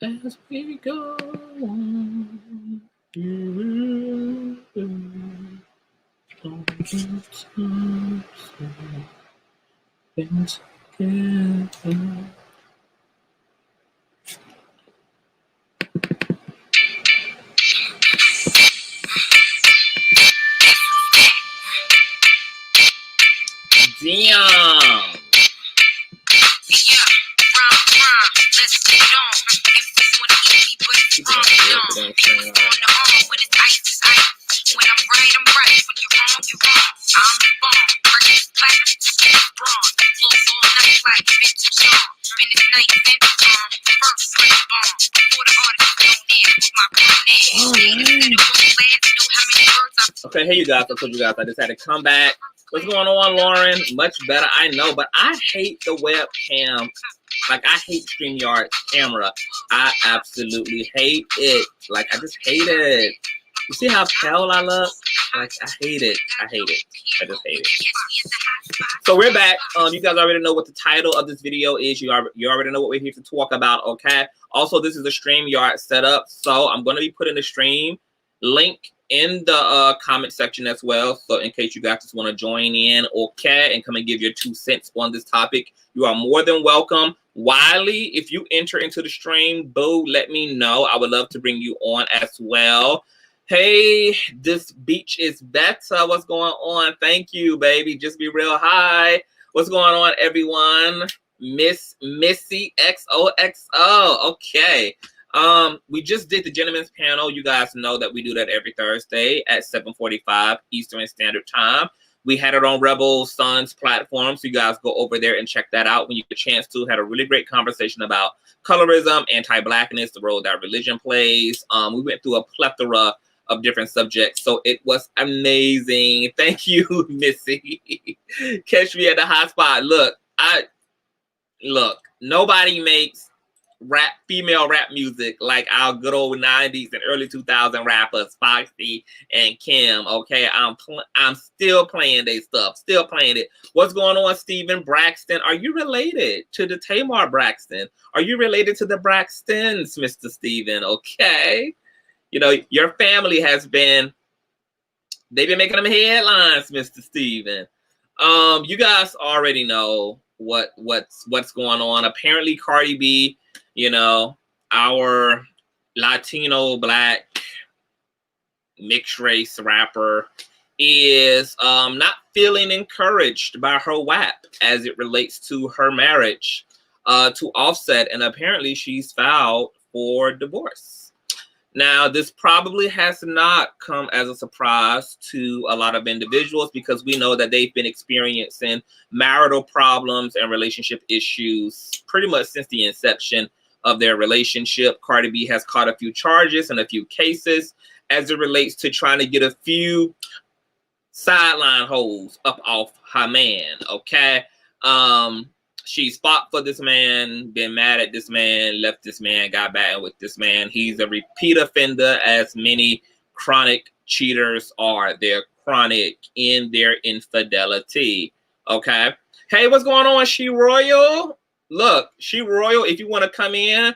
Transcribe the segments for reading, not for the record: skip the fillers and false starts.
as we go on. You will been together. Damn. Okay, hey you guys, I told you guys I just had to come back. What's going on, Lauren? Much better, I know, but I hate the webcam. Like, I hate StreamYard camera. I absolutely hate it. Like, I just hate it. You see how pale I look? Like, I hate it. I hate it. I just hate it. So we're back. You guys already know what the title of this video is. You already know what we're here to talk about, okay? Also, this is a StreamYard setup, so I'm going to be putting the stream link in the comment section as well. So in case you guys just want to join in, okay, and come and give your 2 cents on this topic, you are more than welcome. Wiley, if you enter into the stream, boo, let me know. I would love to bring you on as well. Hey, this beach is better. What's going on? Thank you, baby. Just be real. Hi. What's going on, everyone? Miss Missy XOXO. Okay. We just did the gentleman's panel. You guys know that we do that every Thursday at 7:45 Eastern Standard Time. We had it on Rebel Sun's platform, so you guys go over there and check that out when you get a chance to. Had a really great conversation about colorism, anti-blackness, the role that religion plays. We went through a plethora of different subjects, so it was amazing. Thank you, Missy. Catch me at the hot spot. Look, nobody makes female rap music like our good old 90s and early 2000 rappers, Foxy and Kim. Okay, I'm still playing their stuff, still playing it. What's going on, Stephen Braxton? Are you related to the Tamar Braxton? Are you related to the Braxtons, Mr. Stephen? Okay, you know your family they've been making them headlines, Mr. Stephen. You guys already know what's going on. Apparently, Cardi B, you know, our Latino Black mixed race rapper, is not feeling encouraged by her WAP as it relates to her marriage to Offset, and apparently she's filed for divorce. Now, this probably has not come as a surprise to a lot of individuals because we know that they've been experiencing marital problems and relationship issues pretty much since the inception of their relationship. Cardi B has caught a few charges and a few cases as it relates to trying to get a few sideline holes up off her man, okay? She's fought for this man, been mad at this man, left this man, got back with this man. He's a repeat offender, as many chronic cheaters are. They're chronic in their infidelity, okay? Hey, what's going on, She Royal? Look, She Royal, if you want to come in,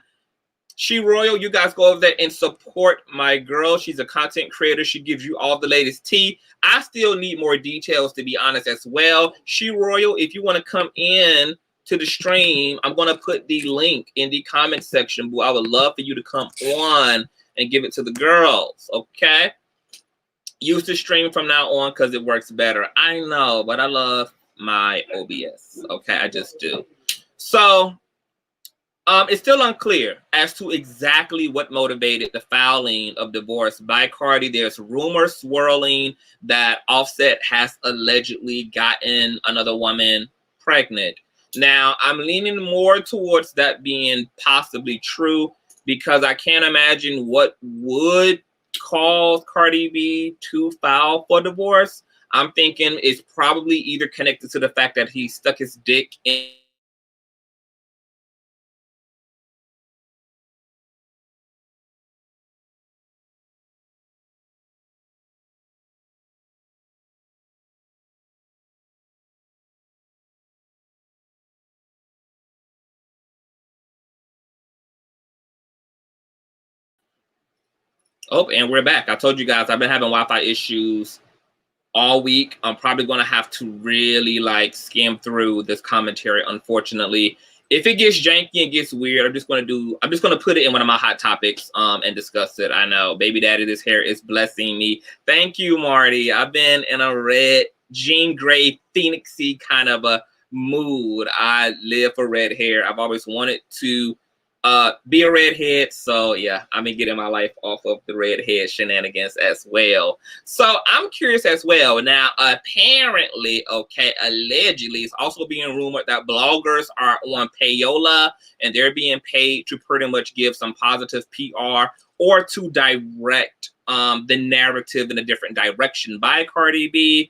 She Royal, you guys go over there and support my girl. She's a content creator. She gives you all the latest tea. I still need more details, to be honest, as well. She Royal, if you want to come in to the stream, I'm going to put the link in the comment section. Boo, I would love for you to come on and give it to the girls, okay? Use the stream from now on because it works better. I know, but I love my OBS, okay? I just do. So, it's still unclear as to exactly what motivated the filing of divorce by Cardi. There's rumors swirling that Offset has allegedly gotten another woman pregnant. Now, I'm leaning more towards that being possibly true because I can't imagine what would cause Cardi B to file for divorce. I'm thinking it's probably either connected to the fact that he stuck his dick in Oh, and we're back. I told you guys I've been having Wi-Fi issues all week. I'm probably going to have to really like skim through this commentary, unfortunately. If it gets janky and gets weird, I'm just going to put it in one of my hot topics and discuss it. I know, baby daddy, this hair is blessing me. Thank you, Marty. I've been in a red, jean gray, phoenixy kind of a mood. I live for red hair. I've always wanted to be a redhead, so yeah, I've been getting my life off of the redhead shenanigans as well. So I'm curious as well. Now, apparently, okay, allegedly, it's also being rumored that bloggers are on payola and they're being paid to pretty much give some positive PR or to direct the narrative in a different direction by Cardi B.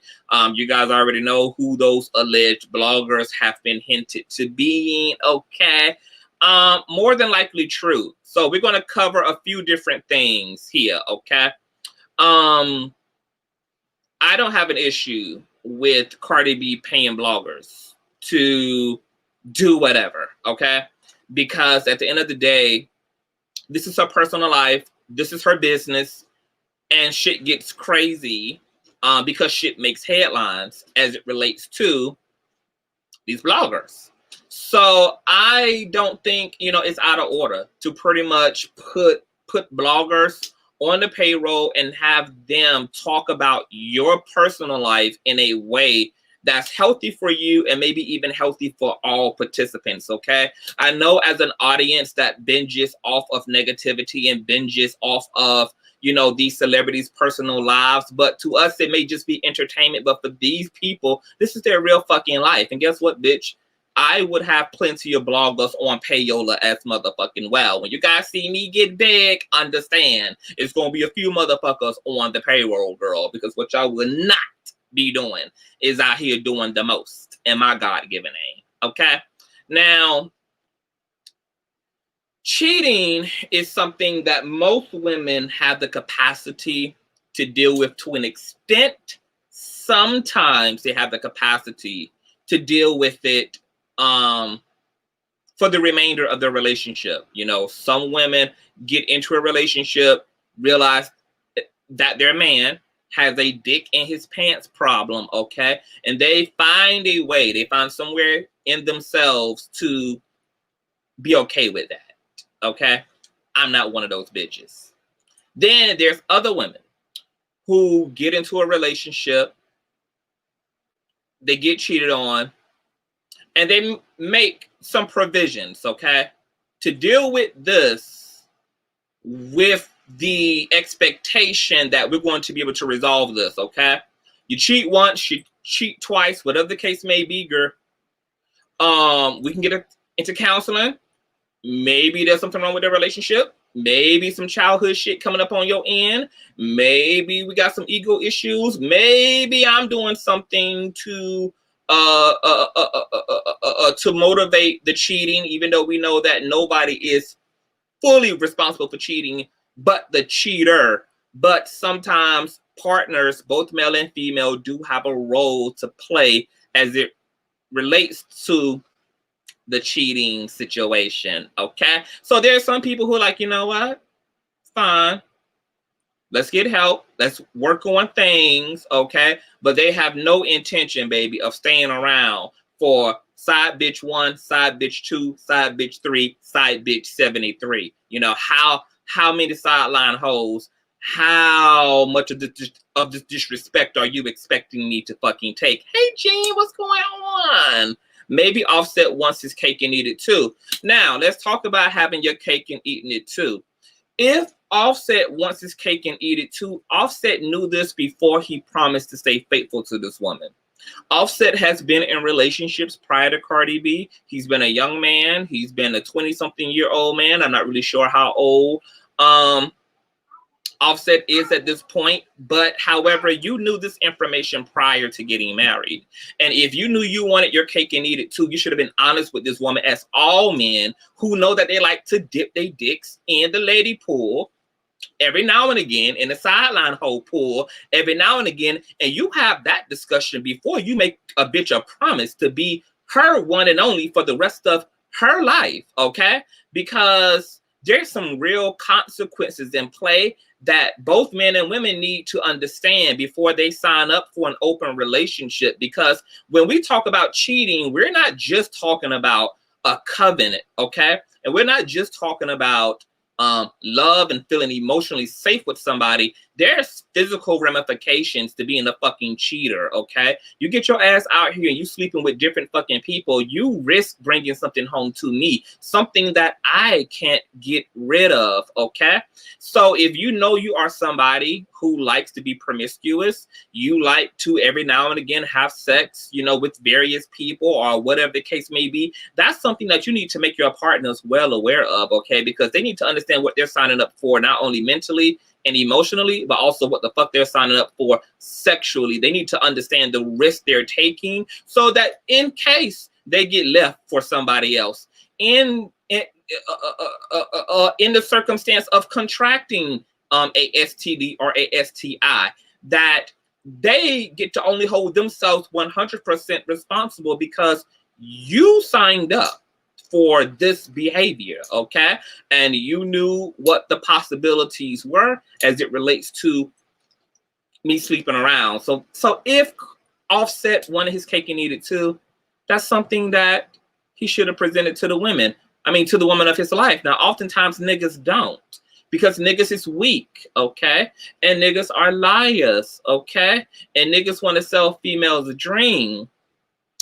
You guys already know who those alleged bloggers have been hinted to being, okay? More than likely true. So we're going to cover a few different things here, okay? I don't have an issue with Cardi B paying bloggers to do whatever, okay? Because at the end of the day, this is her personal life. This is her business. And shit gets crazy because shit makes headlines as it relates to these bloggers. So I don't think, you know, it's out of order to pretty much put bloggers on the payroll and have them talk about your personal life in a way that's healthy for you and maybe even healthy for all participants, okay? I know as an audience that binges off of negativity and binges off of, you know, these celebrities' personal lives, but to us, it may just be entertainment, but for these people, this is their real fucking life. And guess what, bitch? I would have plenty of bloggers on payola as motherfucking well. When you guys see me get big, understand it's going to be a few motherfuckers on the payroll, girl, because what y'all will not be doing is out here doing the most in my God-given name, okay? Now, cheating is something that most women have the capacity to deal with to an extent. Sometimes they have the capacity to deal with it for the remainder of their relationship. You know, some women get into a relationship, realize that their man has a dick in his pants problem, okay? And they find a way, they find somewhere in themselves to be okay with that, okay? I'm not one of those bitches. Then there's other women who get into a relationship, they get cheated on, and they make some provisions, okay, to deal with this with the expectation that we're going to be able to resolve this, okay? You cheat once, you cheat twice, whatever the case may be, girl. We can get into counseling. Maybe there's something wrong with their relationship. Maybe some childhood shit coming up on your end. Maybe we got some ego issues. Maybe I'm doing something to motivate the cheating, even though we know that nobody is fully responsible for cheating but the cheater. But sometimes partners, both male and female, do have a role to play as it relates to the cheating situation, okay? So there's some people who are like, you know what? Fine. Let's get help. Let's work on things, okay? But they have no intention, baby, of staying around for side bitch 1, side bitch 2, side bitch 3, side bitch 73. You know, how many sideline hoes, how much of this disrespect are you expecting me to fucking take? Hey, Gene, what's going on? Maybe Offset wants his cake and eat it too. Now, let's talk about having your cake and eating it too. If Offset wants his cake and eat it too, Offset knew this before he promised to stay faithful to this woman. Offset has been in relationships prior to Cardi B. He's been a young man. He's been a 20-something-year-old man. I'm not really sure how old Offset is at this point, but however, you knew this information prior to getting married. And if you knew you wanted your cake and eat it too, you should have been honest with this woman, as all men who know that they like to dip their dicks in the lady pool every now and again, in the sideline hole pool every now and again, and you have that discussion before you make a bitch a promise to be her one and only for the rest of her life, okay? Because there's some real consequences in play that both men and women need to understand before they sign up for an open relationship. Because when we talk about cheating, we're not just talking about a covenant, okay? And we're not just talking about love and feeling emotionally safe with somebody. There's physical ramifications to being a fucking cheater, okay? You get your ass out here and you sleeping with different fucking people, you risk bringing something home to me, something that I can't get rid of, okay? So if you know you are somebody who likes to be promiscuous, you like to every now and again have sex, you know, with various people or whatever the case may be, that's something that you need to make your partners well aware of, okay? Because they need to understand what they're signing up for, not only mentally and emotionally, but also what the fuck they're signing up for sexually. They need to understand the risk they're taking so that in case they get left for somebody else, in the circumstance of contracting a STD or a STI, that they get to only hold themselves 100% responsible because you signed up for this behavior, okay? And you knew what the possibilities were as it relates to me sleeping around. So if Offset wanted his cake and eat it too, that's something that he should have presented to the women. I mean, to the woman of his life. Now, oftentimes niggas don't, because niggas is weak, okay? And niggas are liars, okay? And niggas want to sell females a dream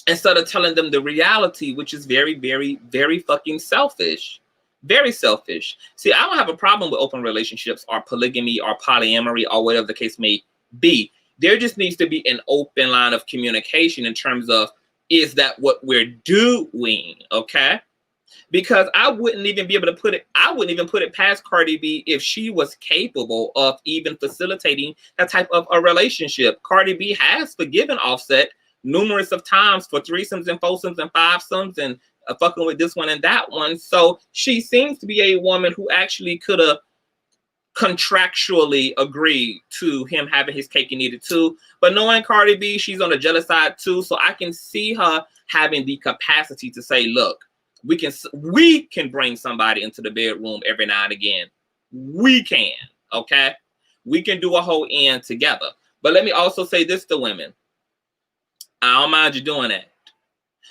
instead of telling them the reality, which is very, very, very fucking selfish. Very selfish. See, I don't have a problem with open relationships or polygamy or polyamory or whatever the case may be. There just needs to be an open line of communication in terms of, is that what we're doing, okay? Because I wouldn't even be able to put it, I wouldn't even put it past Cardi B if she was capable of even facilitating that type of a relationship. Cardi B has forgiven Offset numerous of times for threesomes and foursomes and fivesomes and fucking with this one and that one. So she seems to be a woman who actually could have contractually agreed to him having his cake and eat it too. But knowing Cardi B, she's on the jealous side too. So I can see her having the capacity to say, look, we can bring somebody into the bedroom every now and again. We can, okay? We can do a whole end together. But let me also say this to women. I don't mind you doing that.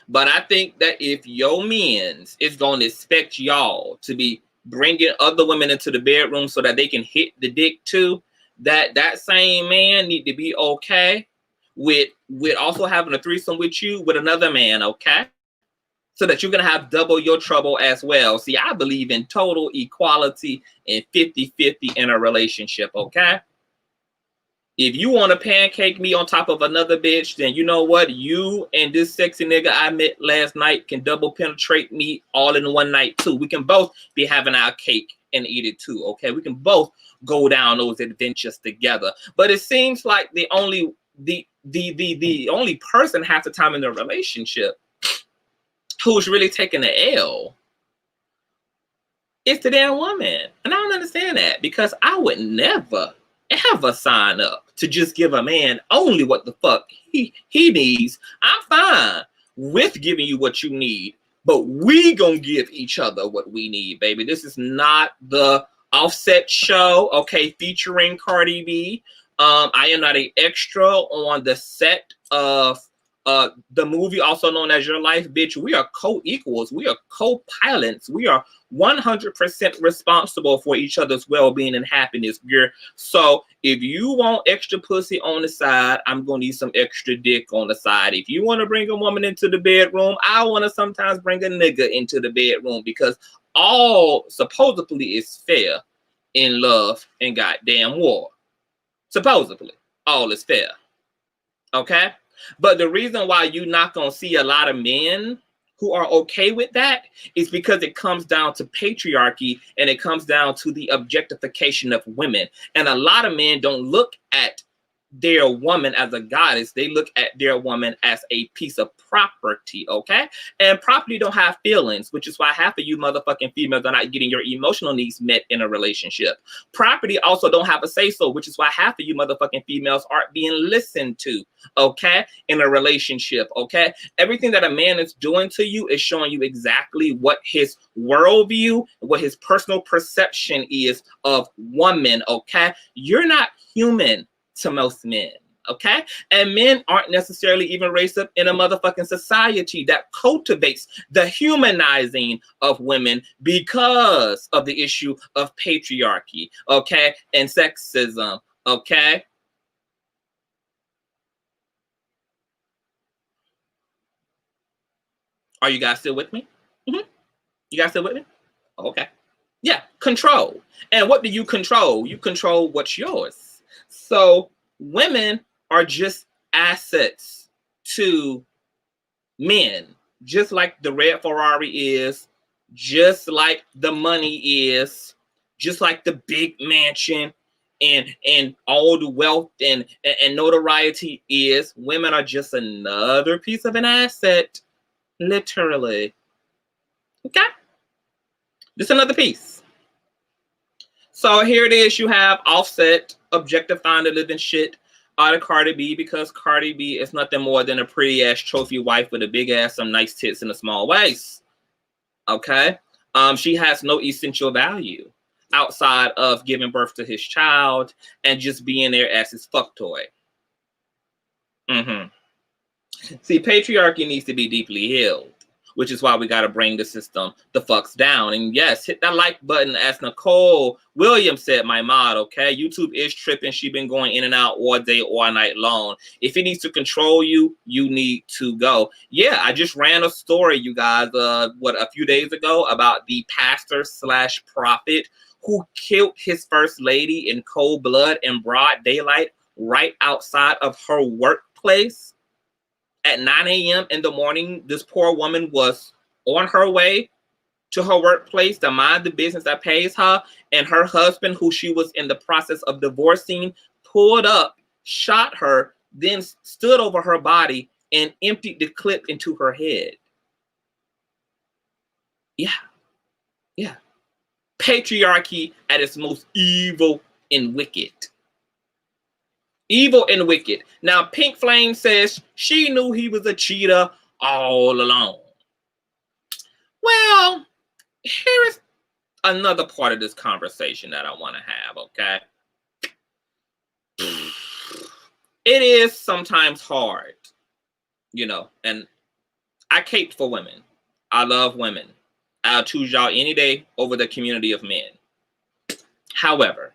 But I think that if your men's is going to expect y'all to be bringing other women into the bedroom so that they can hit the dick too, that same man need to be okay with also having a threesome with you with another man, okay? So that you're going to have double your trouble as well. See, I believe in total equality and 50-50 in a relationship, okay? If you want to pancake me on top of another bitch, then you know what? You and this sexy nigga I met last night can double penetrate me all in one night too. We can both be having our cake and eat it too, okay? We can both go down those adventures together. But it seems like the only person half the time in the relationship who's really taking the L is the damn woman. And I don't understand that, because I would never ever sign up to just give a man only what the fuck he needs. I'm fine with giving you what you need, but we gonna give each other what we need, baby. This is not the Offset show, okay, featuring Cardi B. I am not an extra on the set of the movie also known as Your Life, bitch. We are co-equals. We are co-pilots. We are 100% responsible for each other's well-being and happiness, girl. So if you want extra pussy on the side, I'm going to need some extra dick on the side. If you want to bring a woman into the bedroom, I want to sometimes bring a nigga into the bedroom, because all supposedly is fair in love and goddamn war. Supposedly, all is fair. Okay? But the reason why you're not going to see a lot of men who are okay with that is because it comes down to patriarchy, and it comes down to the objectification of women. And a lot of men don't look at their woman as a goddess. They look at their woman as a piece of property, okay? And property don't have feelings, which is why half of you motherfucking females are not getting your emotional needs met in a relationship. Property also don't have a say-so, which is why half of you motherfucking females aren't being listened to, okay, in a relationship, okay? Everything that a man is doing to you is showing you exactly what his worldview, what his personal perception is of woman, okay? You're not human to most men, okay? And men aren't necessarily even raised up in a motherfucking society that cultivates the humanizing of women because of the issue of patriarchy, okay? And sexism, okay? Are you guys still with me? Mm-hmm. You guys still with me? Okay. Yeah, control. And what do you control? You control what's yours. So women are just assets to men, just like the red Ferrari is, just like the money is, just like the big mansion and all the wealth and notoriety is. Women are just another piece of an asset, literally. Okay? Just another piece. So here it is. You have Offset objectifying the living shit out of Cardi B, because Cardi B is nothing more than a pretty ass trophy wife with a big ass, some nice tits, and a small waist. Okay? She has no essential value outside of giving birth to his child and just being there as his fuck toy. See, patriarchy needs to be deeply healed, which is why we got to bring the system the fucks down. And yes, hit that like button, as Nicole Williams said, my mod, okay? YouTube is tripping. She been going in and out all day, all night long. If it needs to control you, you need to go. Yeah, I just ran a story, you guys, a few days ago about the pastor / prophet who killed his first lady in cold blood in broad daylight right outside of her workplace. At 9 a.m. in the morning, this poor woman was on her way to her workplace to mind the business that pays her, and her husband, who she was in the process of divorcing, pulled up, shot her, then stood over her body and emptied the clip into her head. Yeah. Patriarchy at its most evil and wicked. Evil and wicked. Now, Pink Flame says she knew he was a cheater all along. Well, here is another part of this conversation that I want to have, okay? It is sometimes hard, and I cape for women. I love women. I'll choose y'all any day over the community of men. However,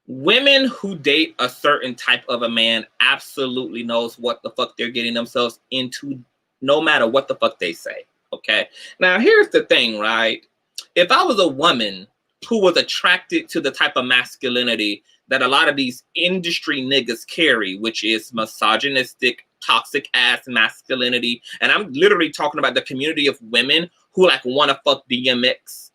women who date a certain type of a man absolutely knows what the fuck they're getting themselves into, no matter what the fuck they say, okay? Now, here's the thing, right? If I was a woman who was attracted to the type of masculinity that a lot of these industry niggas carry, which is misogynistic, toxic ass masculinity, and I'm literally talking about the community of women who like want to fuck DMX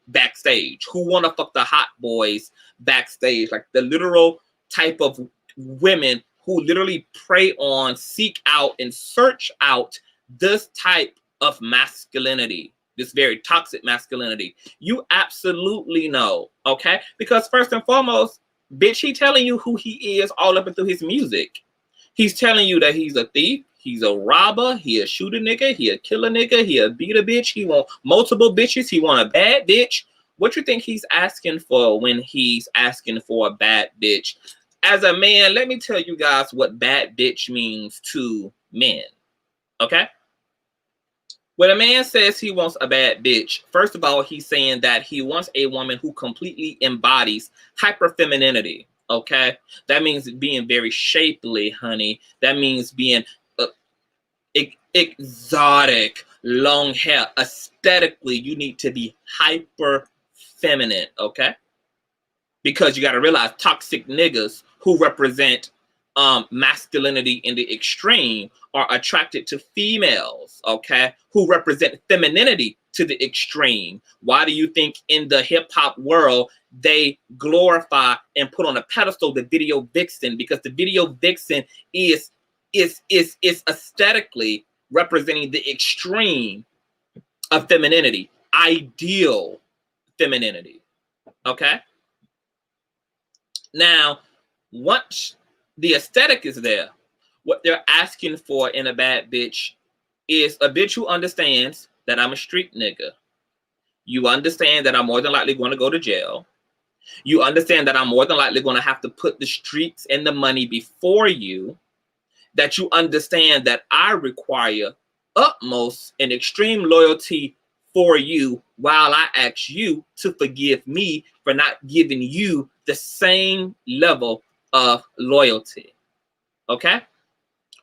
backstage, who want to fuck the hot boys backstage, like the literal type of women who literally prey on, seek out, and search out this type of masculinity, this very toxic masculinity. You absolutely know, okay? Because first and foremost, bitch, he telling you who he is all up and through his music. He's telling you that he's a thief, he's a robber, he a shoot a nigga, he a kill a nigga, he a beat a bitch, he want multiple bitches, he want a bad bitch. What you think he's asking for when he's asking for a bad bitch? As a man, let me tell you guys what bad bitch means to men, okay? When a man says he wants a bad bitch, first of all, he's saying that he wants a woman who completely embodies hyperfemininity, okay? That means being very shapely, honey. That means being exotic, long hair. Aesthetically, you need to be hyper feminine, okay? Because you got to realize toxic niggas who represent masculinity in the extreme are attracted to females, okay, who represent femininity to the extreme? Why do you think in the hip hop world they glorify and put on a pedestal the video vixen? Because the video vixen is aesthetically representing the extreme of femininity, ideal femininity. Okay? Now, once the aesthetic is there, what they're asking for in a bad bitch is a bitch who understands that I'm a street nigga. You understand that I'm more than likely going to go to jail. You understand that I'm more than likely going to have to put the streets and the money before you. That you understand that I require utmost and extreme loyalty for you while I ask you to forgive me for not giving you the same level of loyalty. Okay?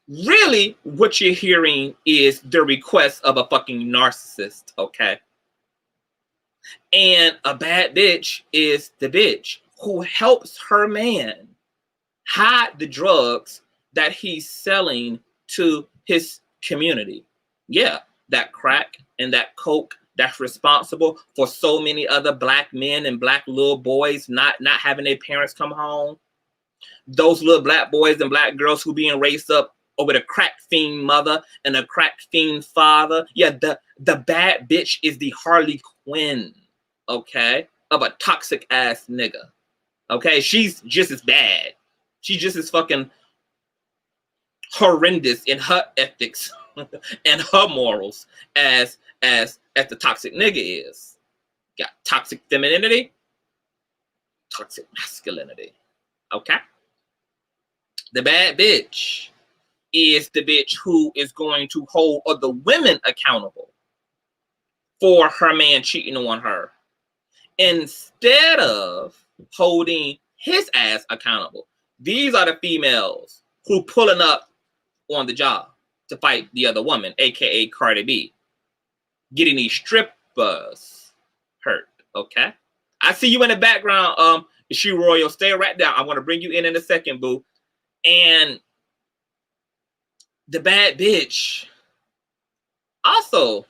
Really, what you're hearing is the request of a fucking narcissist, okay? And a bad bitch is the bitch who helps her man hide the drugs that he's selling to his community. Yeah, that crack and that coke that's responsible for so many other black men and black little boys not having their parents come home. Those little black boys and black girls who being raised up with a crack fiend mother and a crack fiend father. Yeah, the bad bitch is the Harley Quinn, okay, of a toxic ass nigga. Okay, she's just as bad. She's just as fucking horrendous in her ethics and her morals as the toxic nigga is. Got toxic femininity, toxic masculinity. Okay? The bad bitch is the bitch who is going to hold other women accountable for her man cheating on her, instead of holding his ass accountable. These are the females who pulling up on the job to fight the other woman, aka Cardi B, getting these strippers hurt. Okay, I see you in the background. She Royal, stay right there. I'm gonna bring you in a second, boo. And the bad bitch also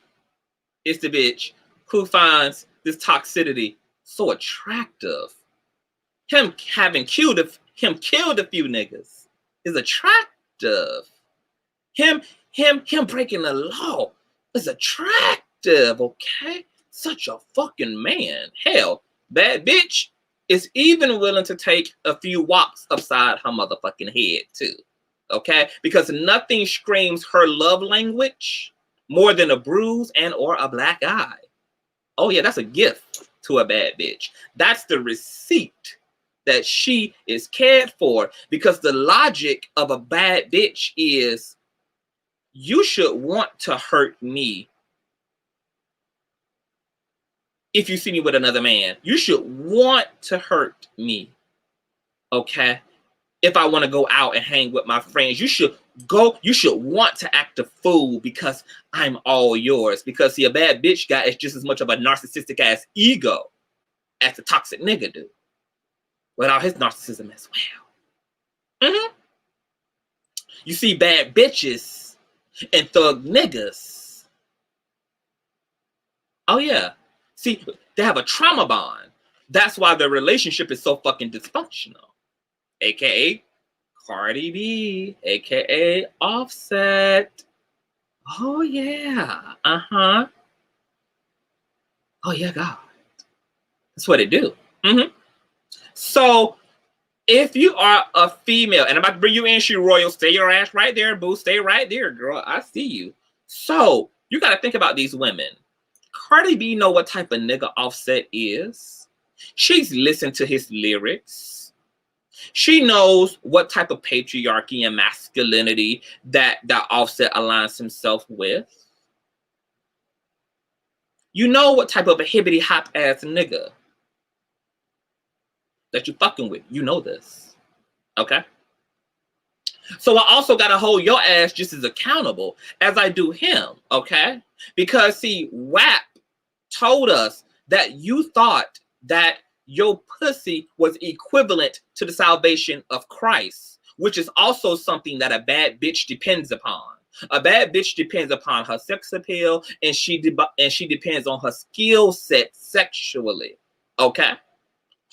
is the bitch who finds this toxicity so attractive. Him having killed a few niggas is attractive. Him breaking the law is attractive, okay? Such a fucking man. Hell, bad bitch is even willing to take a few walks upside her motherfucking head too, okay? Because nothing screams her love language more than a bruise and or a black eye. Oh yeah, that's a gift to a bad bitch. That's the receipt that she is cared for, because the logic of a bad bitch is you should want to hurt me if you see me with another man. You should want to hurt me, okay? If I want to go out and hang with my friends, you should want to act a fool because I'm all yours. Because see, a bad bitch guy is just as much of a narcissistic ass ego as the toxic nigga do, without his narcissism as well. You see, bad bitches and thug niggas, oh yeah, see, they have a trauma bond. That's why their relationship is so fucking dysfunctional. AKA Cardi B, AKA Offset. Oh yeah, oh yeah, God, that's what it do. So if you are a female, and I'm about to bring you in, She Royal, stay your ass right there, boo. Stay right there, girl. I see you. So you got to think about these women. Cardi B know what type of nigga Offset is. She's listened to his lyrics. She knows what type of patriarchy and masculinity that Offset aligns himself with. You know what type of a hibbity hop ass nigga that you fucking with. You know this, okay? So I also got to hold your ass just as accountable as I do him, okay? Because see, WAP told us that you thought that your pussy was equivalent to the salvation of Christ, which is also something that a bad bitch depends upon. A bad bitch depends upon her sex appeal, and she depends on her skill set sexually. Okay,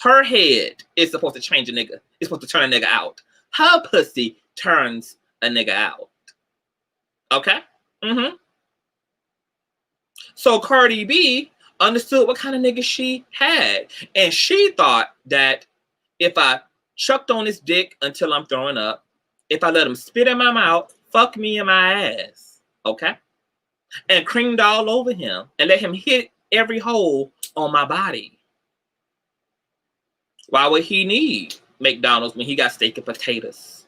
her head is supposed to change a nigga. It's supposed to turn a nigga out. Her pussy turns a nigga out. Okay. So Cardi B understood what kind of nigga she had, and she thought that if I chucked on his dick until I'm throwing up, if I let him spit in my mouth, fuck me in my ass, okay, and creamed all over him and let him hit every hole on my body, why would he need McDonald's when he got steak and potatoes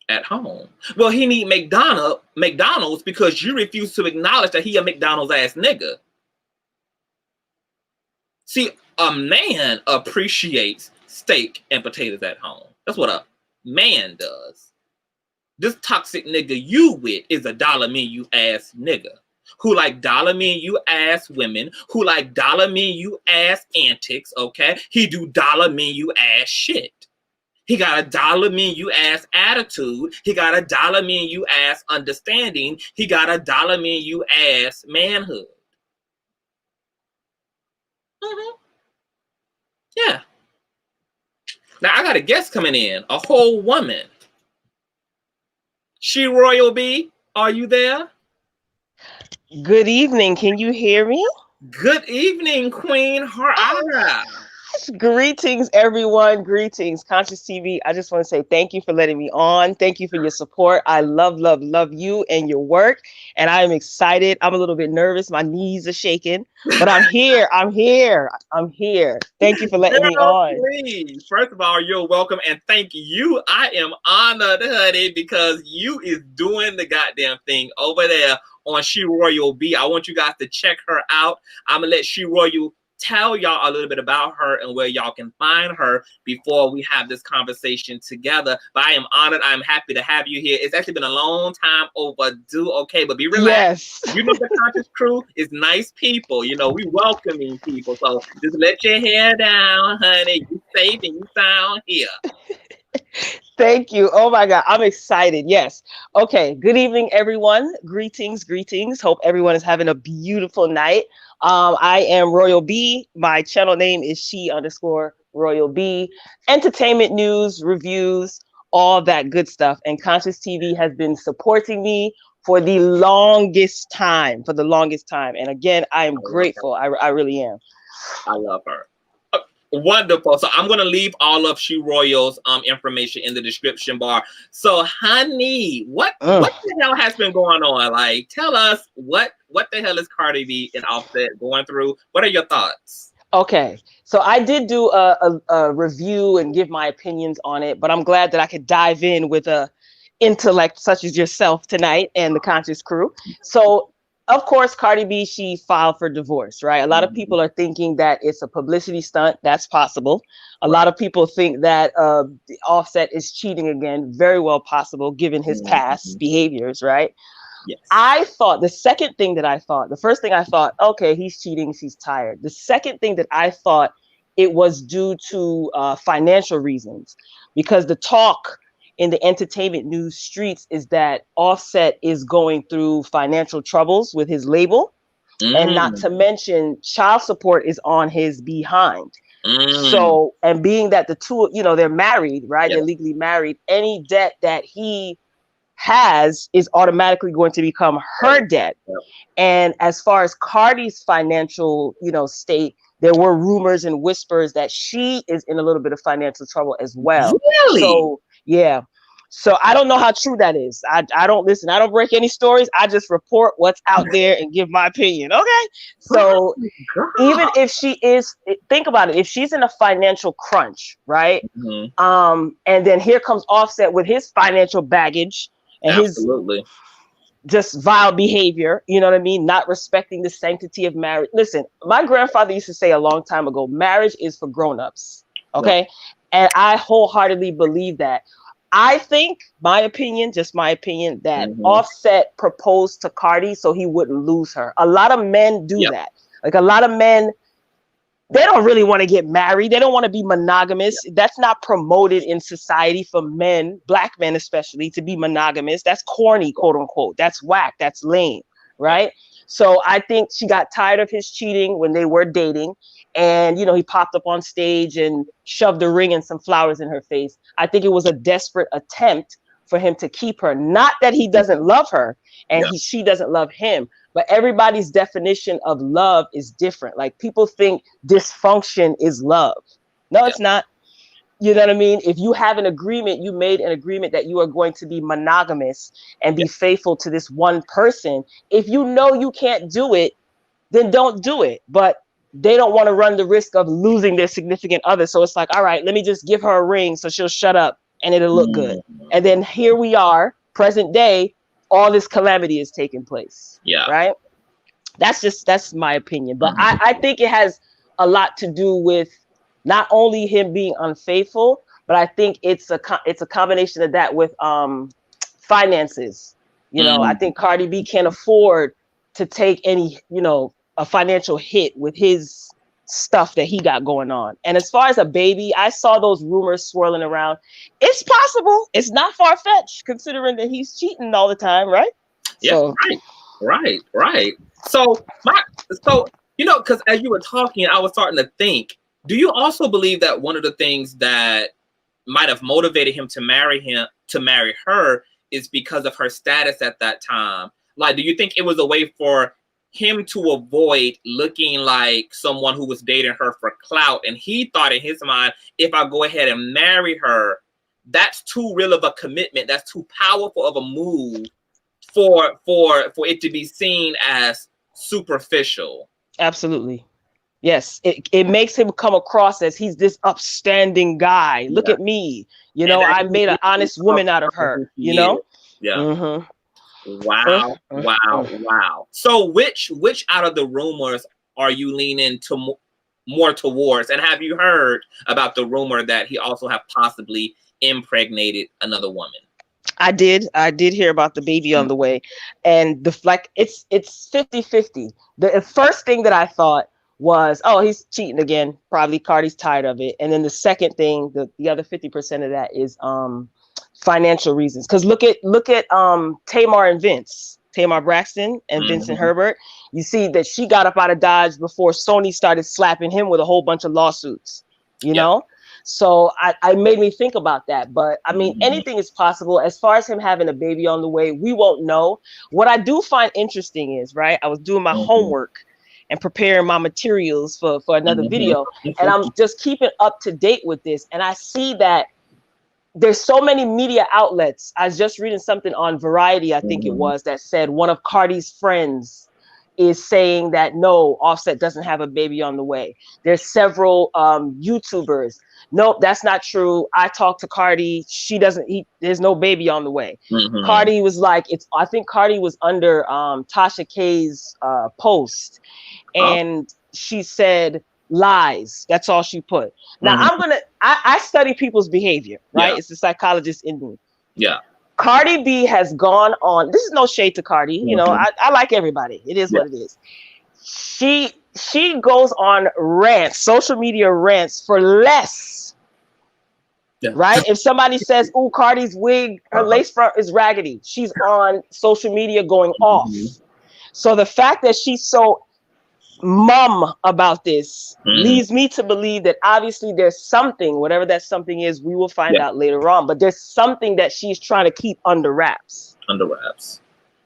at home? Well, he need McDonald's because you refuse to acknowledge that he a McDonald's ass nigga. See, a man appreciates steak and potatoes at home. That's what a man does. This toxic nigga you with is a dollar menu ass nigga who like dollar menu ass women, who like dollar menu ass antics, okay? He do dollar menu ass shit. He got a dollar menu ass attitude. He got a dollar menu ass understanding. He got a dollar menu ass manhood. Yeah. Now I got a guest coming in, a whole woman. She Royal B, are you there? Good evening. Can you hear me? Good evening, Queen Harada. Greetings, everyone. Greetings, Conscious TV. I just want to say thank you for letting me on. Thank you for your support. I love you and your work. And I am excited. I'm a little bit nervous. My knees are shaking, but I'm here. I'm here. Thank you for letting me on. Please. First of all, you're welcome. And thank you. I am honored, honey, because you is doing the goddamn thing over there on She Royal B. I want you guys to check her out. I'm going to let She Royal tell y'all a little bit about her and where y'all can find her before we have this conversation together. But I am honored. I'm happy to have you here. It's actually been a long time overdue. Okay, but be relaxed. Yes. You know, the Conscious crew is nice people. You know, we welcoming people. So just let your hair down, honey. You safe and you sound here. Thank you. Oh my God. I'm excited. Yes. Okay. Good evening, everyone. Greetings. Hope everyone is having a beautiful night. I am Royal B. My channel name is She_Royal B. Entertainment news, reviews, all that good stuff. And Conscious TV has been supporting me for the longest time. And again, I am grateful. I really am. I love her. Wonderful. So I'm going to leave all of She Royal's information in the description bar. So, honey, what the hell has been going on? Like, tell us what the hell is Cardi B and Offset going through? What are your thoughts? Okay, so I did do a review and give my opinions on it, but I'm glad that I could dive in with a intellect such as yourself tonight and the Conscious crew. So, of course, Cardi B, she filed for divorce, right? A lot of people are thinking that it's a publicity stunt. That's possible. A lot of people think that Offset is cheating again. Very well possible, given his past behaviors, right? Yes. The first thing I thought, okay, he's cheating, she's tired. The second thing that I thought, it was due to financial reasons, because the talk in the entertainment news streets is that Offset is going through financial troubles with his label, and not to mention child support is on his behind. So, and being that the two, they're married, right? They're legally married. Any debt that he has is automatically going to become her debt. And as far as Cardi's financial, state, there were rumors and whispers that she is in a little bit of financial trouble as well. Really? So, yeah. So I don't know how true that is. I don't listen. I don't break any stories. I just report what's out there and give my opinion. Okay. So even if she is, think about it. If she's in a financial crunch, right? And then here comes Offset with his financial baggage and his just vile behavior, you know what I mean? Not respecting the sanctity of marriage. Listen, my grandfather used to say a long time ago, marriage is for grown-ups. Okay. Yeah. And I wholeheartedly believe that. I think, just my opinion, that Offset proposed to Cardi so he wouldn't lose her. A lot of men do that. Like, a lot of men they don't really want to get married. They don't want to be monogamous. That's not promoted in society for men, black men especially, to be monogamous. That's corny, quote unquote. That's whack. That's lame, right? So I think she got tired of his cheating when they were dating. And, he popped up on stage and shoved a ring and some flowers in her face. I think it was a desperate attempt for him to keep her. Not that he doesn't love her and she doesn't love him, but everybody's definition of love is different. Like, people think dysfunction is love. No, it's not. You know what I mean? If you have an agreement, you made an agreement that you are going to be monogamous and be faithful to this one person. If you know you can't do it, then don't do it. But they don't want to run the risk of losing their significant other. So it's like, all right, let me just give her a ring so she'll shut up and it'll look good. And then here we are, present day, all this calamity is taking place. Yeah. Right. That's my opinion. But I think it has a lot to do with not only him being unfaithful, but I think it's a combination of that with finances. I think Cardi B can't afford to take any, a financial hit with his stuff that he got going on. And as far as a baby, I saw those rumors swirling around. It's possible. It's not far-fetched considering that he's cheating all the time, right? Yeah, so, right. So because as you were talking, I was starting to think, do you also believe that one of the things that might have motivated him to marry her is because of her status at that time? Like, do you think it was a way for him to avoid looking like someone who was dating her for clout? And he thought in his mind, if I go ahead and marry her, that's too real of a commitment. That's too powerful of a move for it to be seen as superficial. Absolutely. Yes. It makes him come across as he's this upstanding guy. Look at me. I made an honest woman out of her, Yeah. Mm-hmm. Wow. So which out of the rumors are you leaning to more towards? And have you heard about the rumor that he also have possibly impregnated another woman? I did hear about the baby on the way, and it's 50-50. The first thing that I thought was, oh, he's cheating again. Probably Cardi's tired of it. And then the second thing, the other 50% of that is financial reasons. Because look at Tamar and Vince, Tamar Braxton and Vincent Herbert. You see that she got up out of Dodge before Sony started slapping him with a whole bunch of lawsuits, you know? So I made me think about that. But I mean, anything is possible. As far as him having a baby on the way, we won't know. What I do find interesting is, right, I was doing my homework and preparing my materials for another video, and I'm just keeping up to date with this. And I see that there's so many media outlets. I was just reading something on Variety, I think it was, that said one of Cardi's friends is saying that no, Offset doesn't have a baby on the way. There's several YouTubers. Nope, that's not true. I talked to Cardi. There's no baby on the way. Cardi was like, I think Cardi was under Tasha K's post, and she said lies. That's all she put. Now I study people's behavior, right? Yeah. It's the psychologist in me. Yeah. Cardi B has gone on. This is no shade to Cardi. I like everybody. It is what it is. She goes on rants, social media rants for less. Yeah. Right? If somebody says, "Oh, Cardi's wig, her lace front is raggedy," she's on social media going off. So the fact that she's so mum about this leads me to believe that obviously there's something, whatever that something is, we will find out later on, but there's something that she's trying to keep under wraps.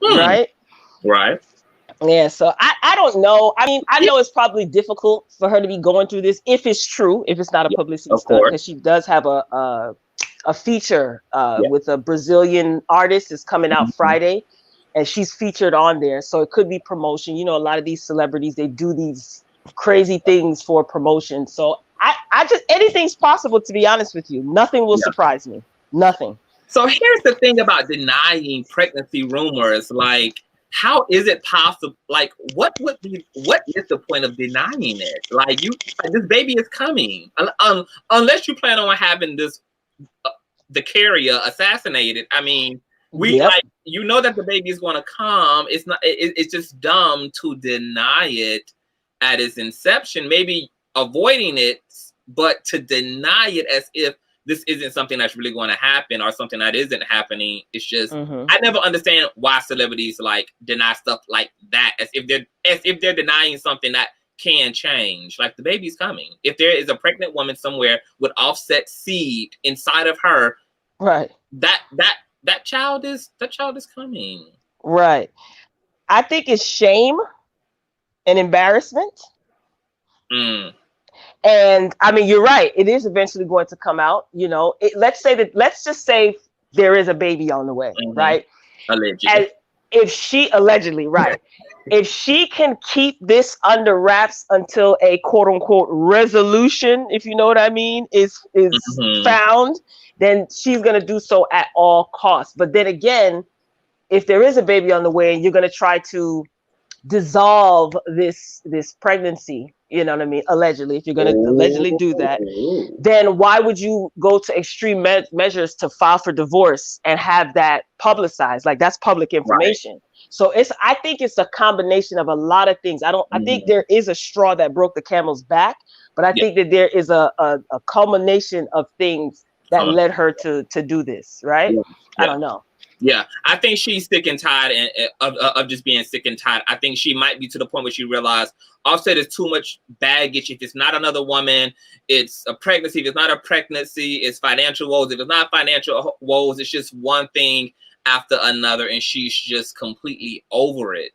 Right? Yeah, so I don't know. I mean, I know it's probably difficult for her to be going through this if it's true, if it's not a publicity stunt, because she does have a feature with a Brazilian artist. It's coming out Friday. And she's featured on there. So it could be promotion. A lot of these celebrities, they do these crazy things for promotion. So I just, anything's possible, to be honest with you. Nothing will surprise me. Nothing. So here's the thing about denying pregnancy rumors. Like, how is it possible? Like, what is the point of denying it? Like, this baby is coming. Unless you plan on having the carrier assassinated. I mean, that the baby is going to come. It's just dumb to deny it at its inception. Maybe avoiding it, but to deny it as if this isn't something that's really going to happen or something that isn't happening. It's just I never understand why celebrities like deny stuff like that as if they're denying something that can change. Like the baby's coming. If there is a pregnant woman somewhere with offset seed inside of her, right, that child is coming. right. I think it's shame and embarrassment. Mm. And I mean, you're right. It is eventually going to come out. You know, let's just say there is a baby on the way, right? Allegedly. And if she allegedly, right, if she can keep this under wraps until a quote unquote resolution, if you know what I mean, is found, then she's gonna do so at all costs. But then again, if there is a baby on the way and you're gonna try to dissolve this pregnancy, you know what I mean, allegedly, if you're going to allegedly do that, then why would you go to extreme measures to file for divorce and have that publicized? Like, that's public information. Right. So I think it's a combination of a lot of things. I think there is a straw that broke the camel's back, but I think that there is a culmination of things that led her to do this, right? I don't know. Yeah, I think she's sick and tired of just being sick and tired. I think she might be to the point where she realized Offset is too much baggage. If it's not another woman, it's a pregnancy. If it's not a pregnancy, it's financial woes. If it's not financial woes, it's just one thing after another, and she's just completely over it.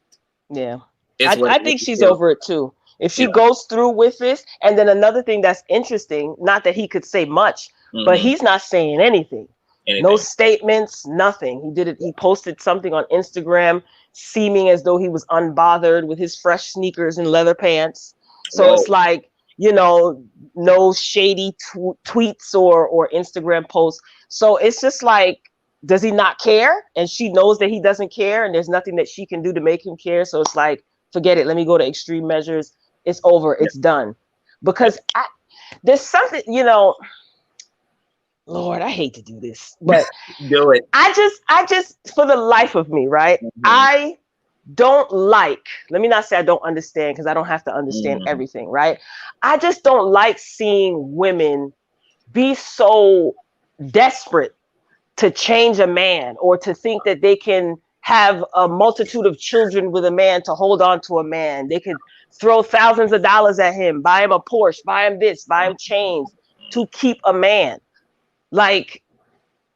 Yeah, I think she's over it too. If she goes through with this, and then another thing that's interesting, not that he could say much, but he's not saying anything. No statements, nothing. He posted something on Instagram seeming as though he was unbothered with his fresh sneakers and leather pants. So it's like, you know, no shady tweets or Instagram posts. So it's just like, does he not care? And she knows that he doesn't care, and there's nothing that she can do to make him care. So it's like, forget it. Let me go to extreme measures. It's over. It's done. Because there's something, you know, Lord, I hate to do this, but do it. I just, for the life of me, right? I don't like, let me not say I don't understand, because I don't have to understand everything, right? I just don't like seeing women be so desperate to change a man, or to think that they can have a multitude of children with a man to hold on to a man. They could throw thousands of dollars at him, buy him a Porsche, buy him this, buy him chains to keep a man. Like,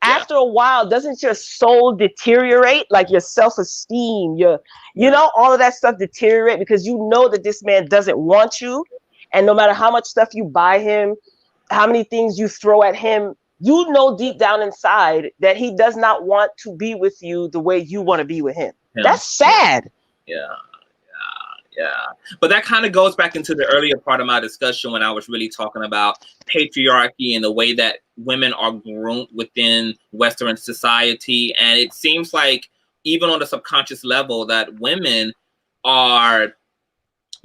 after a while, doesn't your soul deteriorate? Like your self-esteem, you know, all of that stuff deteriorate, because you know that this man doesn't want you. And no matter how much stuff you buy him, how many things you throw at him, you know deep down inside that he does not want to be with you the way you want to be with him. That's sad. Yeah. But that kind of goes back into the earlier part of my discussion when I was really talking about patriarchy and the way that women are groomed within Western society. And it seems like even on the subconscious level that women are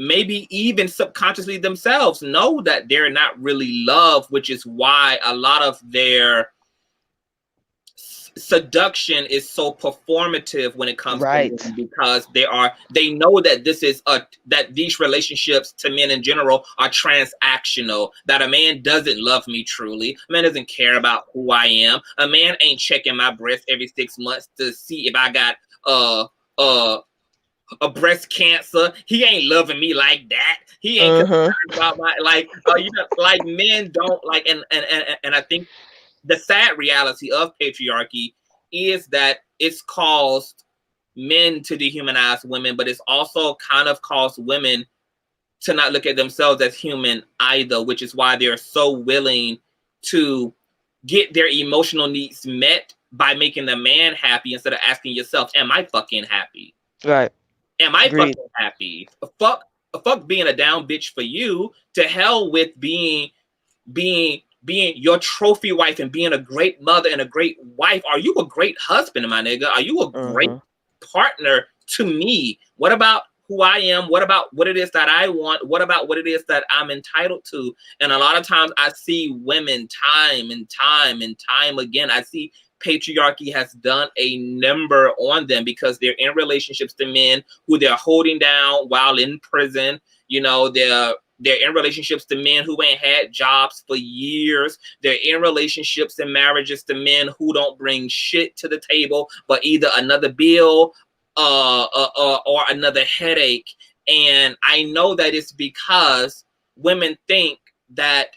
maybe even subconsciously themselves know that they're not really loved, which is why a lot of their seduction is so performative when it comes to women, because they know that that these relationships to men in general are transactional, that a man doesn't love me truly, a man doesn't care about who I am, a man ain't checking my breast every 6 months to see if I got a breast cancer. He ain't loving me like that. He ain't concerned about my you know, like men don't like, and I think the sad reality of patriarchy is that it's caused men to dehumanize women, but it's also kind of caused women to not look at themselves as human either, which is why they're so willing to get their emotional needs met by making the man happy instead of asking yourself, am I fucking happy? Right. Am I fucking happy? Fuck being a down bitch for you. To hell with being your trophy wife and being a great mother and a great wife. Are you a great husband, my nigga? Are you a great partner to me? What about who I am? What about what it is that I want? What about what it is that I'm entitled to? And a lot of times I see women time and time again, I see patriarchy has done a number on them because they're in relationships to men who they're holding down while in prison. You know, they're They're in relationships to men who ain't had jobs for years. They're in relationships and marriages to men who don't bring shit to the table, but either another bill or another headache. And I know that it's because women think that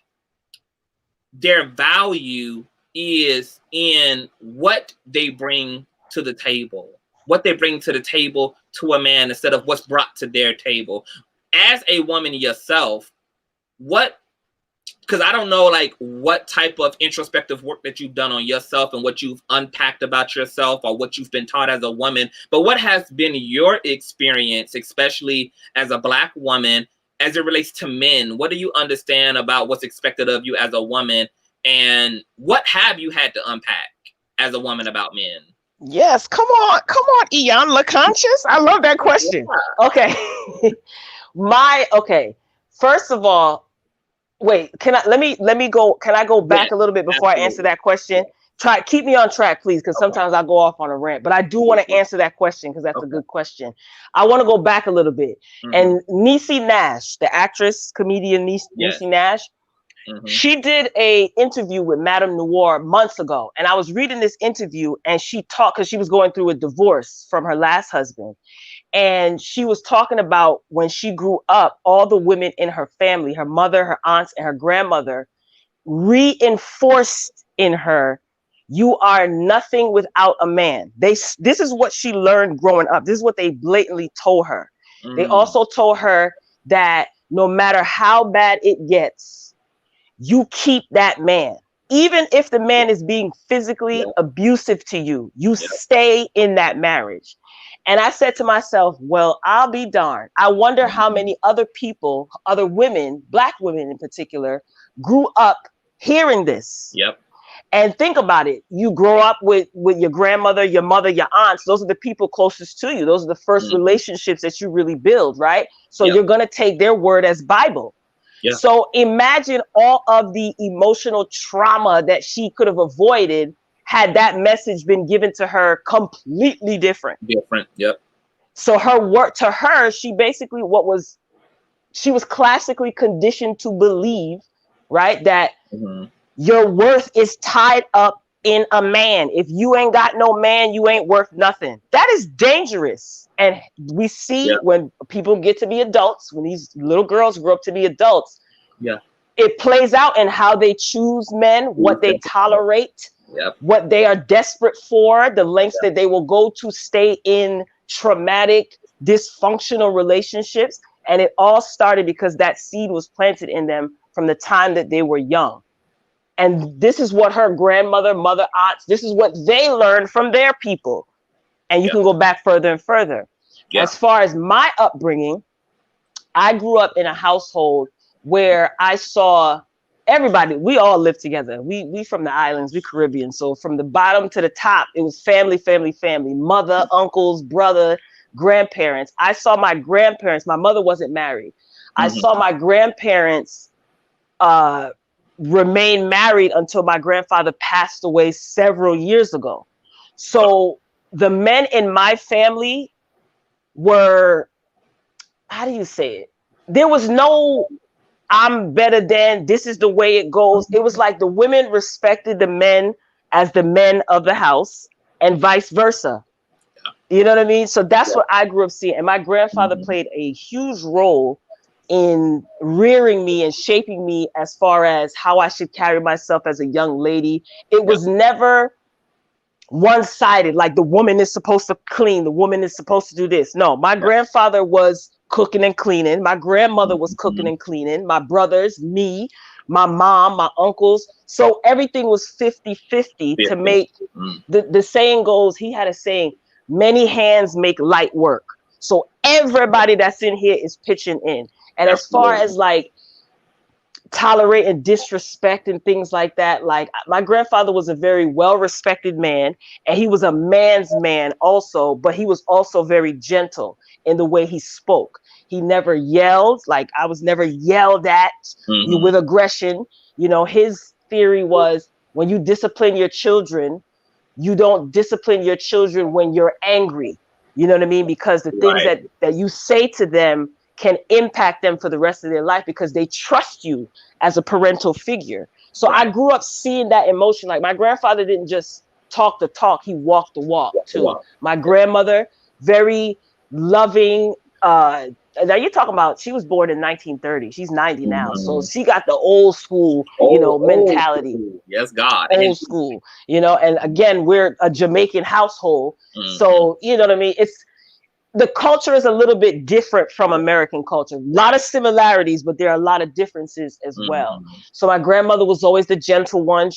their value is in what they bring to the table, what they bring to the table to a man instead of what's brought to their table. As a woman yourself, because I don't know like what type of introspective work that you've done on yourself and what you've unpacked about yourself or what you've been taught as a woman, but what has been your experience, especially as a Black woman, as it relates to men? What do you understand about what's expected of you as a woman, and what have you had to unpack as a woman about men? Yes, come on, Eon LaConscious. I love that question. Yeah. Okay. First of all, wait, let me go. Can I go back a little bit before I answer that question? Keep me on track, please, because sometimes I go off on a rant, but I do want to answer that question because that's a good question. I want to go back a little bit. And Niecy Nash, the actress, comedian Niecy Nash, she did a interview with Madame Noir months ago. And I was reading this interview and she talked, because she was going through a divorce from her last husband. And she was talking about when she grew up, all the women in her family, her mother, her aunts, and her grandmother reinforced in her, you are nothing without a man. This is what she learned growing up. This is what they blatantly told her. They also told her that no matter how bad it gets, you keep that man. Even if the man is being physically abusive to you, you stay in that marriage. And I said to myself, well, I'll be darned. I wonder how many other people, other women, Black women in particular, grew up hearing this. And think about it. You grow up with your grandmother, your mother, your aunts. Those are the people closest to you. Those are the first relationships that you really build, right? So you're going to take their word as Bible. So imagine all of the emotional trauma that she could have avoided had that message been given to her completely different. So her work to her, she basically she was classically conditioned to believe, right, that your worth is tied up in a man. If you ain't got no man, you ain't worth nothing. That is dangerous. And we see when people get to be adults, when these little girls grow up to be adults, it plays out in how they choose men, what they tolerate, what they are desperate for, the lengths that they will go to stay in traumatic, dysfunctional relationships. And it all started because that seed was planted in them from the time that they were young. And this is what her grandmother, mother, aunts, this is what they learned from their people. And you can go back further and further. As far as my upbringing, I grew up in a household where I saw everybody, we all lived together. We from the islands, we Caribbean. So from the bottom to the top, it was family, family, family, mother, uncles, brother, grandparents. I saw my grandparents, my mother wasn't married. I saw my grandparents remain married until my grandfather passed away several years ago. So the men in my family were, how do you say it? There was no, I'm better than, this is the way it goes. It was like the women respected the men as the men of the house and vice versa. You know what I mean? So that's what I grew up seeing. And my grandfather played a huge role in rearing me and shaping me as far as how I should carry myself as a young lady. It was never one-sided, like the woman is supposed to clean, the woman is supposed to do this. No, my grandfather was cooking and cleaning. My grandmother was cooking and cleaning. My brothers, me, my mom, my uncles. So everything was 50-50 to make, the saying goes, he had a saying, many hands make light work. So everybody that's in here is pitching in. And as far as like tolerating disrespect and things like that, like my grandfather was a very well-respected man, and he was a man's man also, but he was also very gentle in the way he spoke. He never yelled. Like I was never yelled at with aggression. You know, his theory was when you discipline your children, you don't discipline your children when you're angry. You know what I mean? Because the things that you say to them can impact them for the rest of their life because they trust you as a parental figure. So I grew up seeing that emotion. Like my grandfather didn't just talk the talk, he walked the walk too. My grandmother, very loving. Now you're talking about, she was born in 1930. She's 90 now. So she got the old school, mentality. Yes, God. Old school, and again, we're a Jamaican household. So, you know what I mean? The culture is a little bit different from American culture. A lot of similarities, but there are a lot of differences as well. So my grandmother was always the gentle one.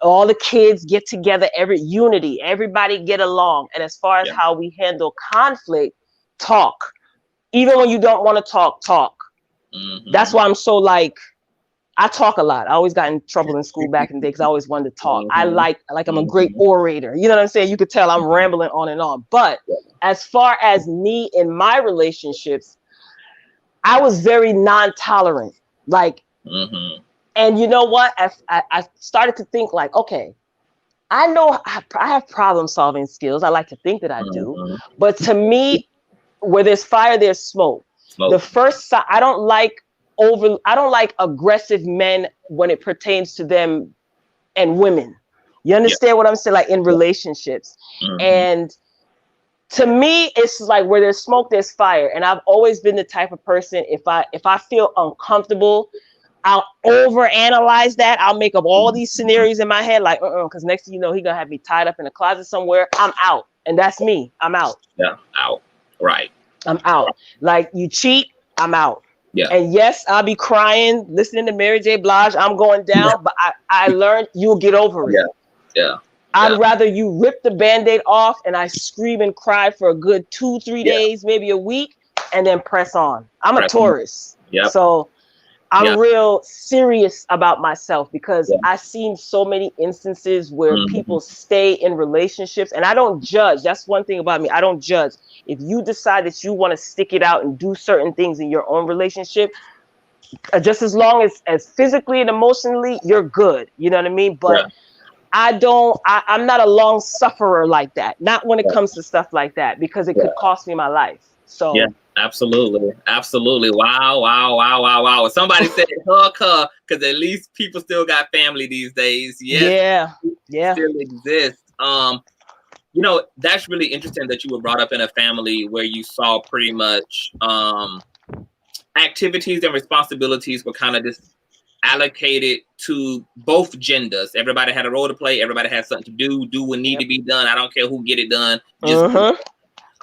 All the kids get together, everybody get along. And as far as how we handle conflict, talk. Even when you don't want to talk. That's why I'm so like, I talk a lot. I always got in trouble in school back in the day because I always wanted to talk. I like I'm a great orator. You know what I'm saying? You could tell I'm rambling on and on. But as far as me in my relationships, I was very non-tolerant. Like, and you know what? I started to think like, okay, I know I have problem solving skills. I like to think that I do. But to me, where there's fire, there's smoke. The first side, I don't like aggressive men when it pertains to them and women. You understand what I'm saying? Like in relationships. And to me, it's like where there's smoke, there's fire. And I've always been the type of person, if I feel uncomfortable, I'll overanalyze that. I'll make up all these scenarios in my head, like, because next thing you know, he gonna have me tied up in a closet somewhere. I'm out. And that's me. I'm out. Yeah, out. Right. I'm out. Like, you cheat, I'm out. Yeah. And yes, I'll be crying, listening to Mary J. Blige. I'm going down, but I learned you'll get over it. Yeah. I'd rather you rip the Band-Aid off and I scream and cry for a good 2-3 days, maybe a week, and then press on. I'm a Taurus. So I'm real serious about myself because I've seen so many instances where people stay in relationships, and I don't judge. That's one thing about me. I don't judge. If you decide that you want to stick it out and do certain things in your own relationship, just as long as physically and emotionally, you're good. You know what I mean? But I'm not a long sufferer like that. Not when it comes to stuff like that, because it could cost me my life. So absolutely. Wow. Somebody said hug her, because at least people still got family these days. Still exist. That's really interesting that you were brought up in a family where you saw pretty much activities and responsibilities were kind of just allocated to both genders. Everybody had a role to play. Everybody had something to do what need to be done. I don't care who get it done. Just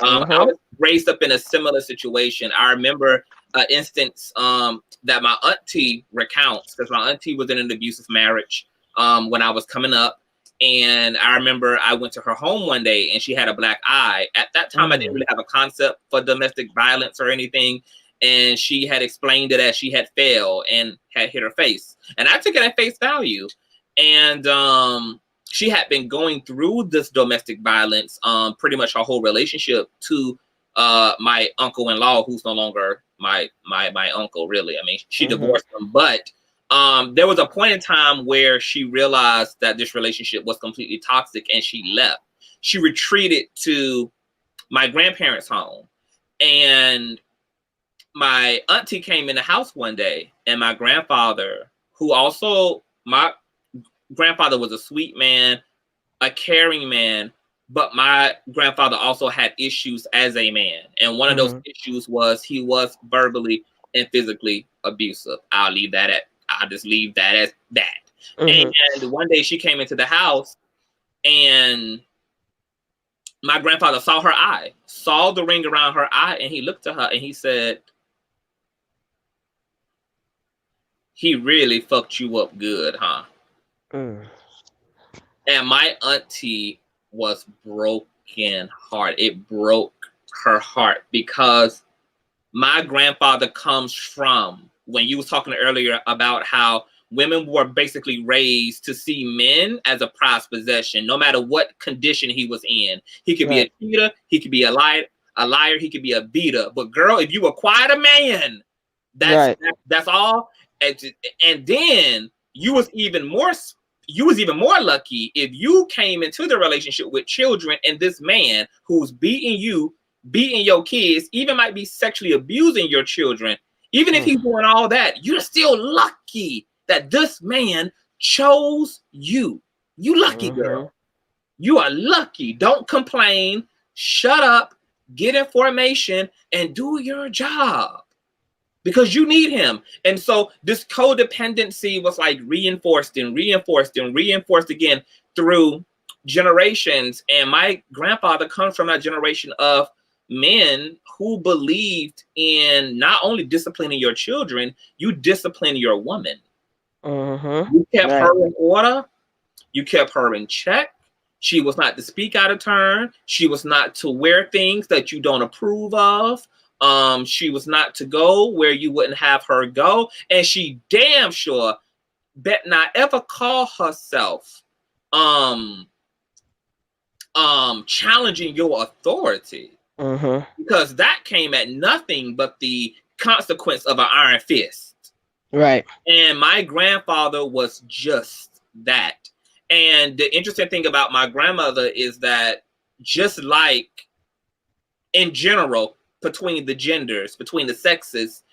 I was raised up in a similar situation. I remember an instance that my auntie recounts, because my auntie was in an abusive marriage when I was coming up. And I remember I went to her home one day and she had a black eye. At that time, I didn't really have a concept for domestic violence or anything. And she had explained it as she had fell and had hit her face. And I took it at face value. And she had been going through this domestic violence pretty much her whole relationship to my uncle-in-law, who's no longer my uncle, really. I mean, she divorced him, but there was a point in time where she realized that this relationship was completely toxic and she left. She retreated to my grandparents' home, and my auntie came in the house one day, and my grandfather, my grandfather was a sweet man, a caring man, but my grandfather also had issues as a man. And one of those issues was he was verbally and physically abusive. I'll just leave that as that. And one day she came into the house and my grandfather saw her eye, saw the ring around her eye, and he looked at her and he said, "He really fucked you up good, huh?" And my auntie was broken heart. It broke her heart, because my grandfather comes from, when you was talking earlier about how women were basically raised to see men as a prized possession, no matter what condition he was in. He could be a cheater, he could be a liar, he could be a beater. But girl, if you acquired a man, that's all. And then you was even more lucky if you came into the relationship with children, and this man who's beating you beating your kids, even might be sexually abusing your children, even if he's doing all that, you're still lucky that this man chose you. You lucky, girl. You are lucky. Don't complain. Shut up. Get information and do your job, because you need him. And so this codependency was like reinforced and reinforced and reinforced again through generations. And my grandfather comes from that generation of men who believed in not only disciplining your children, you discipline your woman. You kept her in order. You kept her in check. She was not to speak out of turn. She was not to wear things that you don't approve of. She was not to go where you wouldn't have her go. And she damn sure bet not ever call herself challenging your authority. Because that came at nothing but the consequence of an iron fist. Right. And my grandfather was just that. And the interesting thing about my grandmother is that, just like in general, between the genders, between the sexes,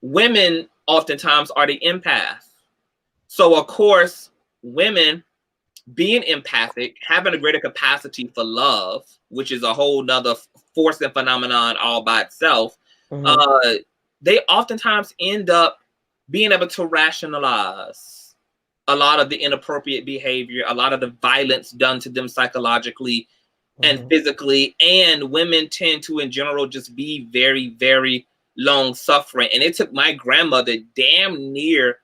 women oftentimes are the empath. So of course, women being empathic, having a greater capacity for love, which is a whole nother force and phenomenon all by itself, they oftentimes end up being able to rationalize a lot of the inappropriate behavior, a lot of the violence done to them psychologically and physically. And women tend to, in general, just be very, very long suffering. And it took my grandmother damn near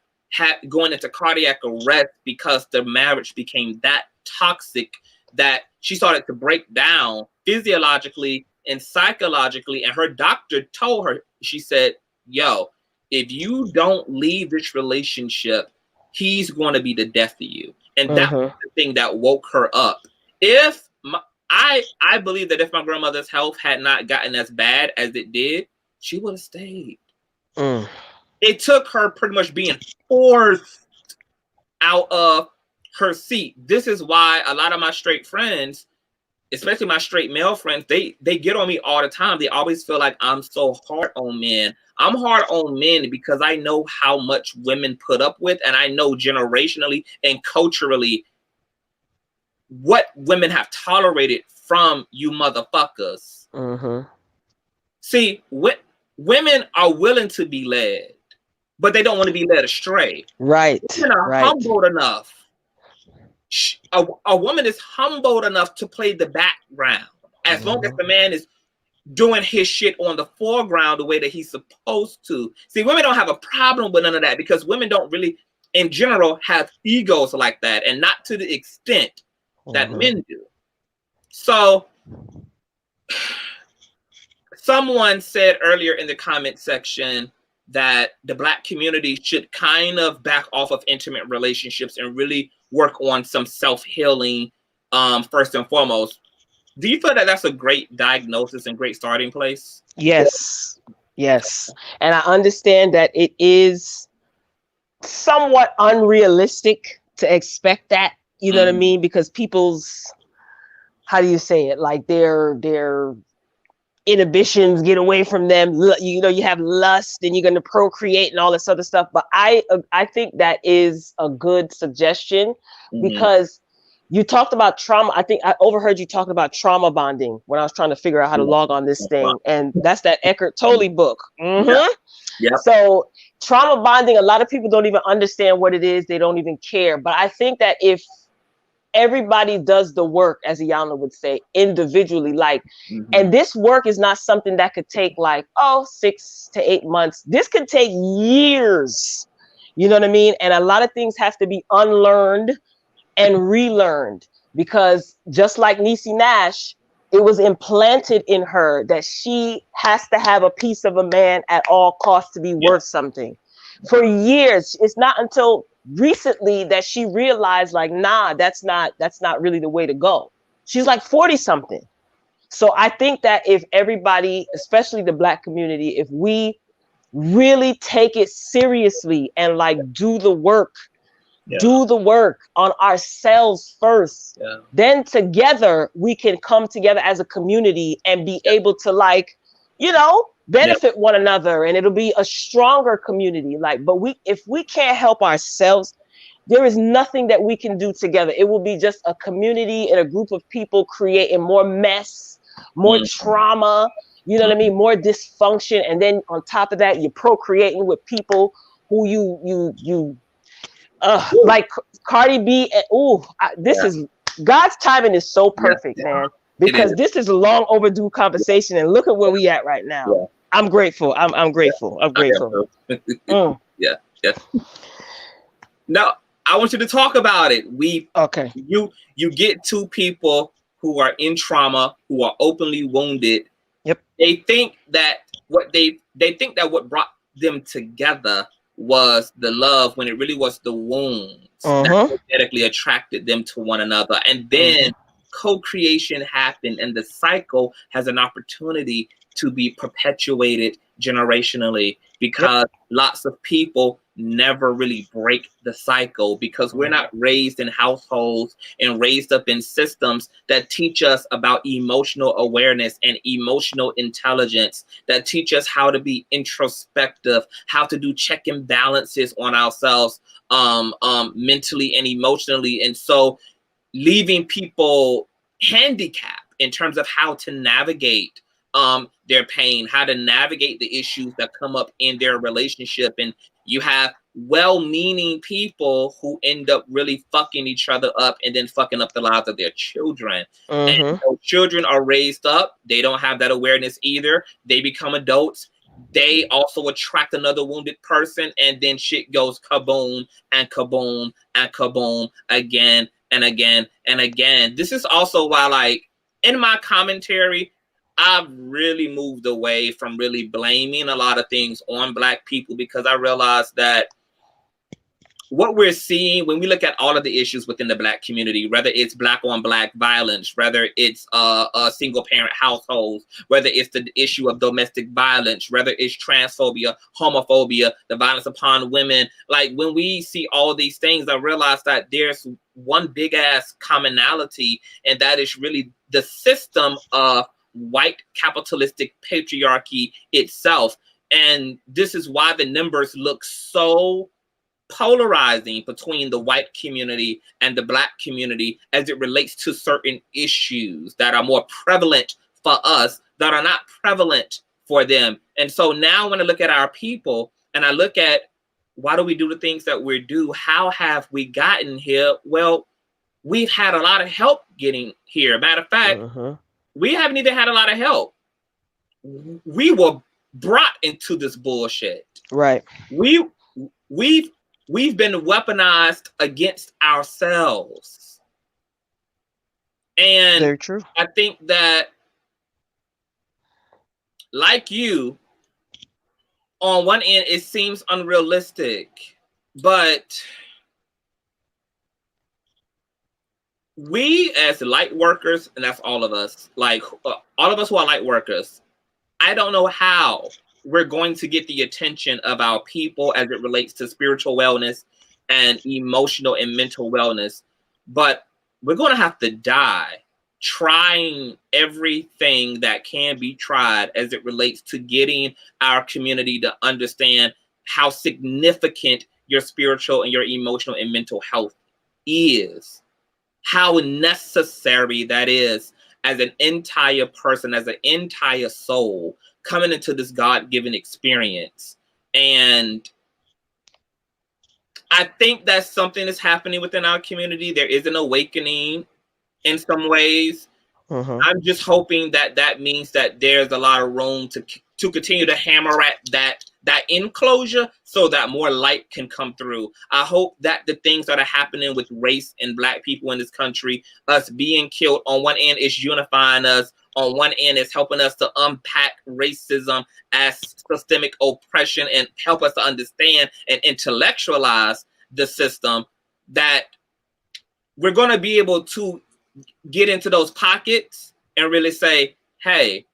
going into cardiac arrest because the marriage became that toxic that she started to break down physiologically and psychologically. And her doctor told her, she said, yo, if you don't leave this relationship, he's going to be the death of you. And that was the thing that woke her up. If I believe that if my grandmother's health had not gotten as bad as it did, she would have stayed. It took her pretty much being forced out of her seat. This is why a lot of my straight friends, especially my straight male friends, they get on me all the time. They always feel like I'm so hard on men. I'm hard on men because I know how much women put up with, and I know generationally and culturally what women have tolerated from you motherfuckers. See, women are willing to be led, but they don't want to be led astray. Right. Women are humbled enough. A woman is humbled enough to play the background as long as the man is doing his shit on the foreground the way that he's supposed to. See, women don't have a problem with none of that because women don't really, in general, have egos like that, and not to the extent that men do. So, someone said earlier in the comment section that the Black community should kind of back off of intimate relationships and really work on some self-healing first and foremost. Do you feel that that's a great diagnosis and great starting place? Yes. Yes. And I understand that it is somewhat unrealistic to expect that, you know what I mean? Because people's, how do you say it? Like their inhibitions get away from them. You know, you have lust and you're going to procreate and all this other stuff. But I think that is a good suggestion because you talked about trauma. I think I overheard you talking about trauma bonding when I was trying to figure out how to log on this thing. And that's that Eckhart Tolle book. So trauma bonding, a lot of people don't even understand what it is. They don't even care. But I think that if everybody does the work, as Iyanla would say, individually, like, and this work is not something that could take like, 6 to 8 months. This could take years. You know what I mean? And a lot of things have to be unlearned and relearned, because just like Niecy Nash, it was implanted in her that she has to have a piece of a man at all costs to be worth something. For years, it's not until recently that she realized, like, nah, that's not really the way to go. She's like 40 something. So I think that if everybody, especially the Black community, if we really take it seriously and like do the work do the work on ourselves first. Yeah. Then together we can come together as a community and be able to, like, you know, benefit one another, and it'll be a stronger community. Like, but if we can't help ourselves, there is nothing that we can do together. It will be just a community and a group of people creating more mess, more trauma, you know what I mean, more dysfunction. And then on top of that, you're procreating with people who you like Cardi B. This is God's timing is so perfect, man, because this is a long overdue conversation, and look at where we at right now. Yeah. I'm grateful. I'm grateful. I'm grateful. Yeah. Now, I want you to talk about it. You get two people who are in trauma, who are openly wounded. Yep. They think that what brought them together was the love, when it really was the wounds that genetically attracted them to one another. And then co-creation happened, and the cycle has an opportunity to be perpetuated generationally, because lots of people never really break the cycle, because we're not raised in households and raised up in systems that teach us about emotional awareness and emotional intelligence, that teach us how to be introspective, how to do check and balances on ourselves mentally and emotionally. And so leaving people handicapped in terms of how to navigate their pain, how to navigate the issues that come up in their relationship. And you have well-meaning people who end up really fucking each other up, and then fucking up the lives of their children. And so children are raised up, they don't have that awareness either. They become adults, they also attract another wounded person, and then shit goes kaboom and kaboom and kaboom again and again and again. This is also why, like, in my commentary, I've really moved away from really blaming a lot of things on Black people, because I realized that what we're seeing when we look at all of the issues within the Black community, whether it's Black on Black violence, whether it's a single parent households, whether it's the issue of domestic violence, whether it's transphobia, homophobia, the violence upon women, like when we see all these things, I realize that there's one big ass commonality, and that is really the system of white capitalistic patriarchy itself. And this is why the numbers look so polarizing between the white community and the Black community as it relates to certain issues that are more prevalent for us, that are not prevalent for them. And so now when I look at our people and I look at why do we do the things that we do, how have we gotten here? Well, we've had a lot of help getting here. Matter of fact, we haven't even had a lot of help. We were brought into this bullshit. Right. We've been weaponized against ourselves. And very true. I think that, like you, on one end, it seems unrealistic, but we as light workers, and that's all of us, like all of us who are light workers, I don't know how we're going to get the attention of our people as it relates to spiritual wellness and emotional and mental wellness, but we're going to have to die trying everything that can be tried as it relates to getting our community to understand how significant your spiritual and your emotional and mental health is, how necessary that is as an entire person, as an entire soul coming into this God-given experience. And I think that's something that's happening within our community. There is an awakening in some ways. I'm just hoping that that means that there's a lot of room to continue to hammer at that enclosure so that more light can come through. I hope that the things that are happening with race and Black people in this country, us being killed, on one end is unifying us, on one end is helping us to unpack racism as systemic oppression and help us to understand and intellectualize the system, that we're going to be able to get into those pockets and really say, hey,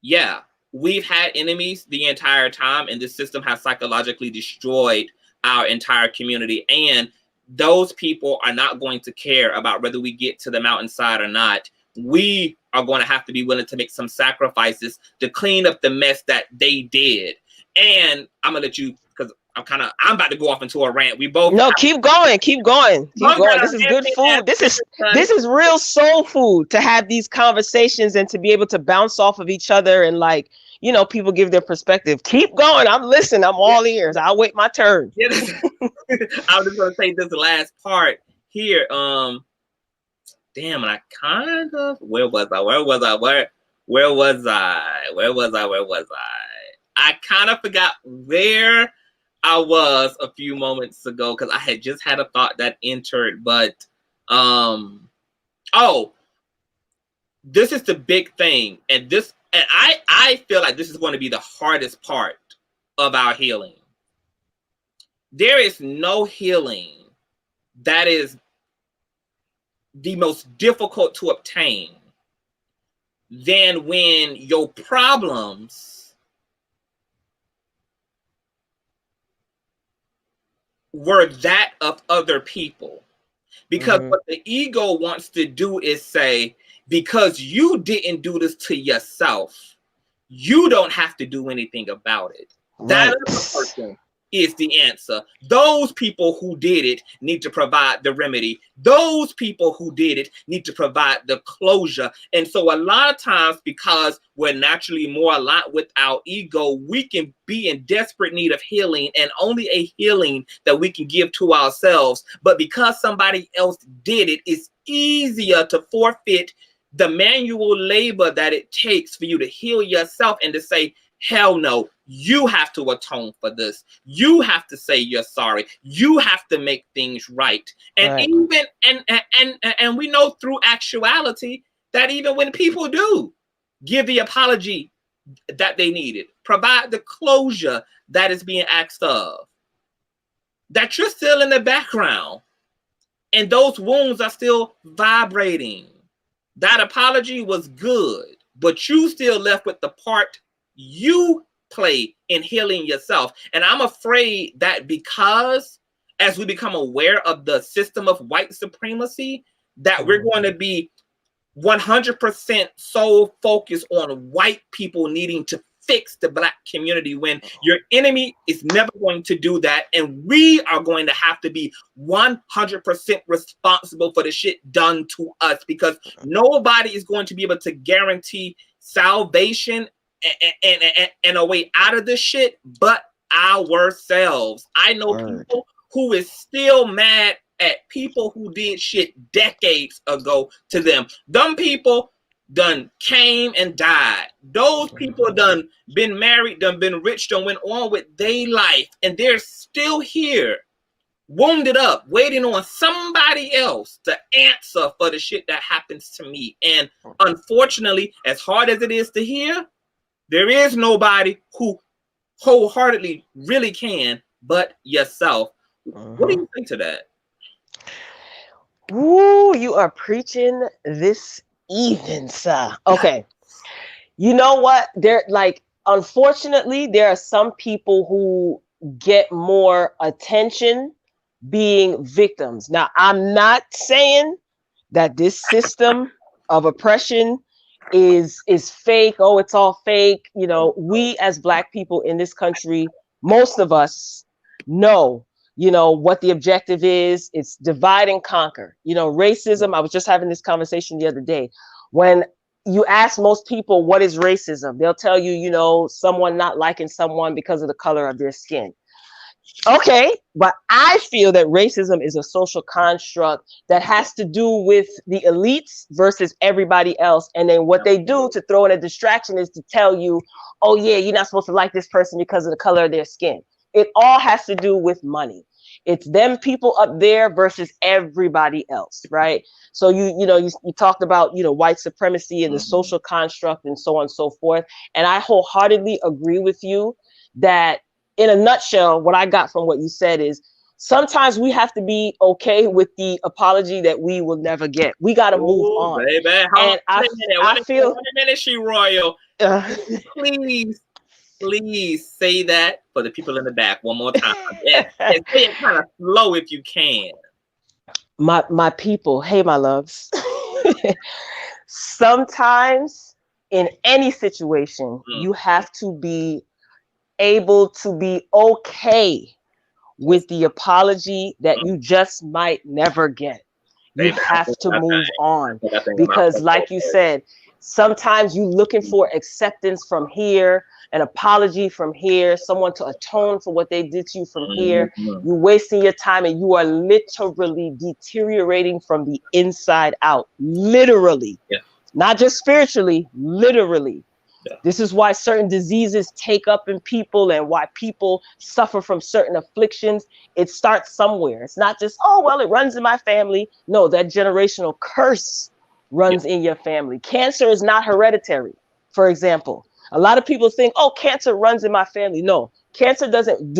yeah, we've had enemies the entire time, and this system has psychologically destroyed our entire community. And those people are not going to care about whether we get to the mountainside or not. We are going to have to be willing to make some sacrifices to clean up the mess that they did. And I'm gonna let you, because I'm about to go off into a rant. We both keep going. This is good food. This is real soul food to have these conversations and to be able to bounce off of each other and like, you know, people give their perspective. Keep going. I'm listening. I'm all ears. I'll wait my turn. I was just gonna say this last part here. Damn, and I kind of where was I? I kind of forgot where I was a few moments ago because I had just had a thought that entered, but this is the big thing, and I feel like this is going to be the hardest part of our healing. There is no healing that is the most difficult to obtain than when your problems were that of other people. Because what the ego wants to do is say, because you didn't do this to yourself, you don't have to do anything about it. Right. That other person is the answer. Those people who did it need to provide the remedy. Those people who did it need to provide the closure. And so a lot of times, because we're naturally more aligned with our ego, we can be in desperate need of healing, and only a healing that we can give to ourselves. But because somebody else did it, it's easier to forfeit the manual labor that it takes for you to heal yourself and to say, hell no, you have to atone for this. You have to say you're sorry. You have to make things right. And right. And we know through actuality that even when people do give the apology that they needed, provide the closure that is being asked of, that you're still in the background and those wounds are still vibrating. That apology was good, but you still left with the part you play in healing yourself. And I'm afraid that because as we become aware of the system of white supremacy, that we're going to be 100% so focused on white people needing to fix the Black community, when your enemy is never going to do that. And we are going to have to be 100% responsible for the shit done to us, because nobody is going to be able to guarantee salvation and a way out of this shit but ourselves. I know people who is still mad at people who did shit decades ago to them. Them people done came and died. Those people done been married, done been rich, done went on with their life, and they're still here, wounded up, waiting on somebody else to answer for the shit that happens to me. And unfortunately, as hard as it is to hear, there is nobody who wholeheartedly really can but yourself. What do you think to that? Ooh, you are preaching this evening, sir. Okay. You know what? Unfortunately, there are some people who get more attention being victims. Now, I'm not saying that this system of oppression is fake. Oh, it's all fake. You know, we as Black people in this country, most of us know, you know, what the objective is. It's divide and conquer. You know, racism, I was just having this conversation the other day. When you ask most people, what is racism? They'll tell you, you know, someone not liking someone because of the color of their skin. Okay, but I feel that racism is a social construct that has to do with the elites versus everybody else. And then what they do to throw in a distraction is to tell you, oh yeah, you're not supposed to like this person because of the color of their skin. It all has to do with money. It's them people up there versus everybody else, right? So you talked about, you know, white supremacy and the social construct and so on and so forth. And I wholeheartedly agree with you that, in a nutshell, what I got from what you said is sometimes we have to be okay with the apology that we will never get. We got to move on. Baby. And I feel. 1 minute, she royal. Please say that for the people in the back one more time. And say it kind of slow if you can. my people, hey, my loves. Sometimes in any situation, you have to be able to be okay with the apology that you just might never get. You have to move on because, like you said, sometimes you looking for acceptance from here, an apology from here, someone to atone for what they did to you from here. You wasting your time and you are literally deteriorating from the inside out, literally, not just spiritually, literally. This is why certain diseases take up in people and why people suffer from certain afflictions. It starts somewhere. It's not just, oh, well, it runs in my family. No, that generational curse runs in your family. Cancer is not hereditary, for example. A lot of people think, oh, cancer runs in my family. No, cancer doesn't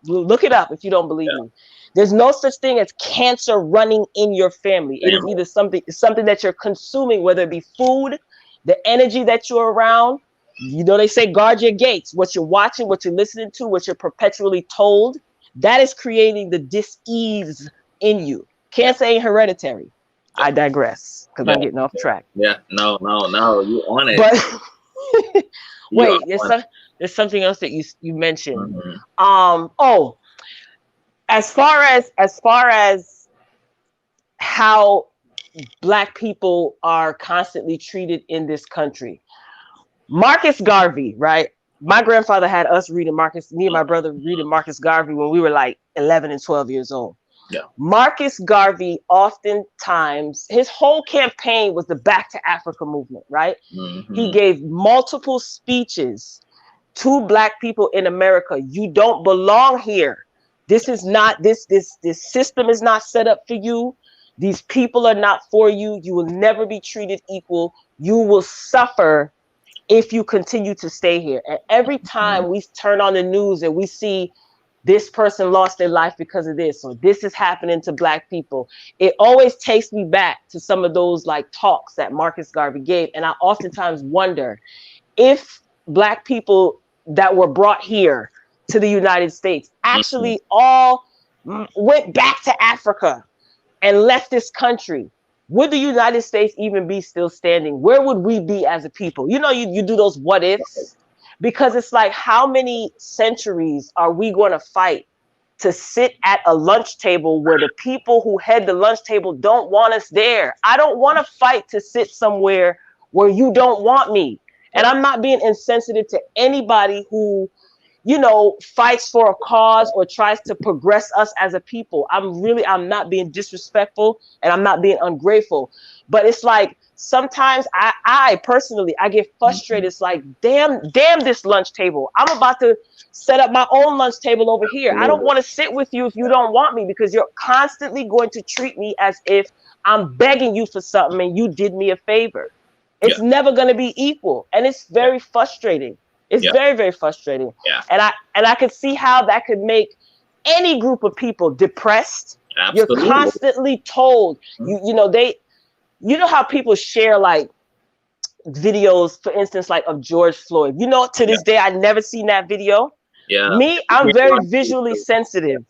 look it up if you don't believe me. There's no such thing as cancer running in your family. It is either something that you're consuming, whether it be food, the energy that you're around. You know, they say guard your gates. What you're watching, what you're listening to, what you're perpetually told, that is creating the dis-ease in you. Cancer ain't hereditary. I digress because I'm getting off track. No, you on it. But wait, there's something else that you mentioned. As far as how Black people are constantly treated in this country. Marcus Garvey, right? My grandfather had us reading me and my brother reading Marcus Garvey when we were like 11 and 12 years old. Marcus Garvey, oftentimes, his whole campaign was the Back to Africa movement, right? He gave multiple speeches to Black people in America. You don't belong here. This is not, this system is not set up for you. These people are not for you. You will never be treated equal. You will suffer if you continue to stay here. And every time we turn on the news and we see this person lost their life because of this, or this is happening to Black people, it always takes me back to some of those like talks that Marcus Garvey gave. And I oftentimes wonder if Black people that were brought here to the United States actually all went back to Africa and left this country, would the United States even be still standing? Where would we be as a people? You know, you do those what ifs, because it's like, how many centuries are we going to fight to sit at a lunch table where the people who head the lunch table don't want us there? I don't want to fight to sit somewhere where you don't want me. And I'm not being insensitive to anybody who, you know, fights for a cause or tries to progress us as a people. I'm not being disrespectful and I'm not being ungrateful. But it's like, sometimes I personally get frustrated. It's like, damn this lunch table. I'm about to set up my own lunch table over here. I don't want to sit with you if you don't want me, because you're constantly going to treat me as if I'm begging you for something and you did me a favor. It's never going to be equal. And it's very frustrating. It's very, very frustrating. And I could see how that could make any group of people depressed. Absolutely. You're constantly told, you know how people share like videos, for instance, like of George Floyd. You know, to this day, I've never seen that video. Me, I'm very visually sensitive.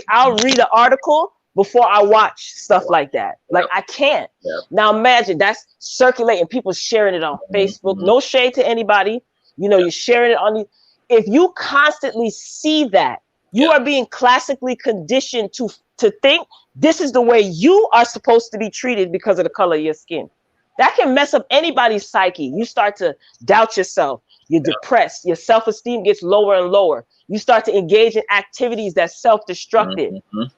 I'll read an article before I watch stuff like that. Like, I can't. Now imagine that's circulating, people sharing it on Facebook. No shade to anybody. You know, you're sharing it on if you constantly see that, you are being classically conditioned to think this is the way you are supposed to be treated because of the color of your skin. That can mess up anybody's psyche. You start to doubt yourself. You're depressed. Your self-esteem gets lower and lower. You start to engage in activities that's self-destructive.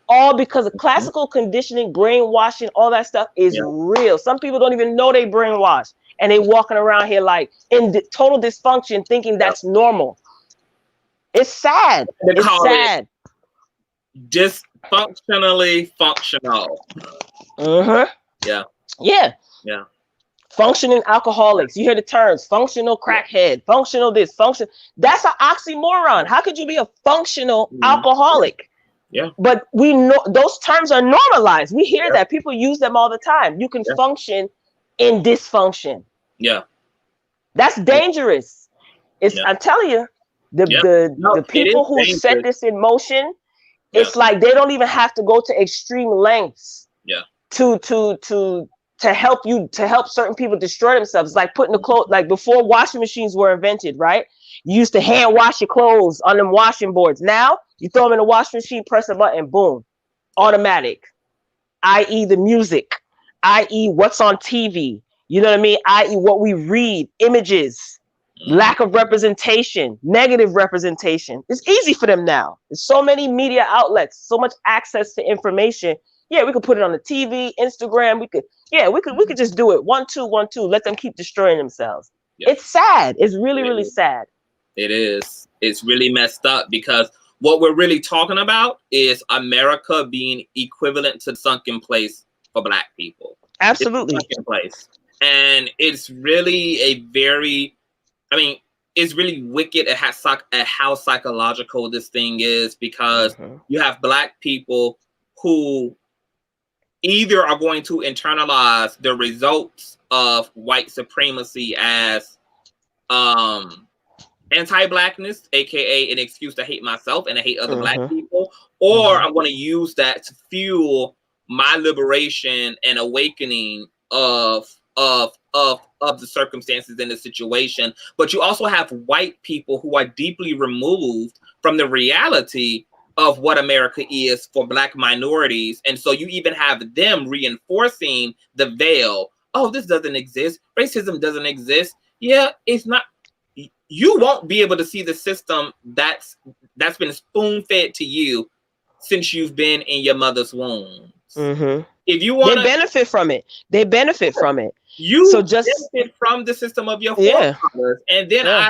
All because of classical conditioning, brainwashing, all that stuff is real. Some people don't even know they brainwashed. And they walking around here like in total dysfunction, thinking that's normal. It's sad. It's sad. Dysfunctionally functional. Functioning alcoholics. You hear the terms: functional crackhead, functional this, function. That's an oxymoron. How could you be a functional alcoholic? But we know those terms are normalized. We hear that people use them all the time. You can function in dysfunction. That's dangerous. I'm telling you, the people who set this in motion, it's like they don't even have to go to extreme lengths Yeah. To help certain people destroy themselves. It's like putting the clothes, like before washing machines were invented, right? You used to hand wash your clothes on them washing boards. Now you throw them in the washing machine, press a button, boom, automatic. I.e. the music, i.e. what's on TV. You know what I mean? I.e. what we read, images, lack of representation, negative representation. It's easy for them now. There's so many media outlets, so much access to information. Yeah, we could put it on the TV, Instagram. We could just do it. 1, 2, 1, 2. Let them keep destroying themselves. Yeah. It's sad. It's really, really sad. It is. It's really messed up because what we're really talking about is America being equivalent to sunken place for Black people. Absolutely. It's sunken place. And it's really a very, I mean, it's really wicked at how psychological this thing is, because you have Black people who either are going to internalize the results of white supremacy as anti-Blackness, aka an excuse to hate myself and to hate other Black people, or I'm going to use that to fuel my liberation and awakening of the circumstances in the situation. But you also have white people who are deeply removed from the reality of what America is for Black minorities. And so you even have them reinforcing the veil. Oh, this doesn't exist. Racism doesn't exist. Yeah, it's not. You won't be able to see the system that's been spoon-fed to you since you've been in your mother's womb. If you want to benefit from it, they benefit from it. You so just benefit from the system of your forefathers. And then I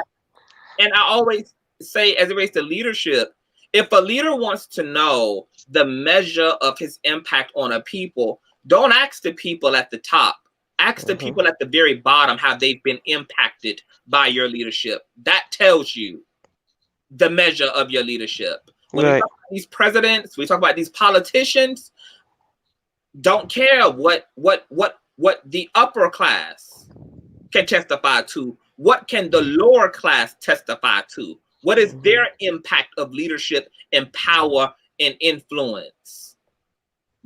always say, as it relates to leadership, if a leader wants to know the measure of his impact on a people, don't ask the people at the top. Ask the people at the very bottom how they've been impacted by your leadership. That tells you the measure of your leadership. When we talk about these presidents, we talk about these politicians, don't care what the upper class can testify to. What can the lower class testify to? What is their impact of leadership and power and influence?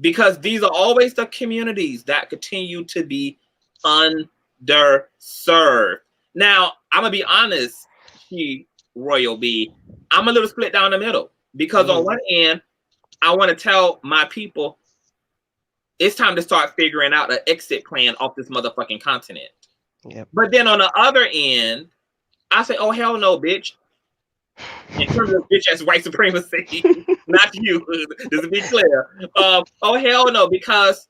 Because these are always the communities that continue to be underserved. Now, I'm going to be honest, Royal B, I'm a little split down the middle. Because on one end, I want to tell my people, it's time to start figuring out an exit plan off this motherfucking continent. But then on the other end, I say, oh, hell no, bitch. In terms of bitch ass white supremacy, not you, just to be clear. Oh, hell no, because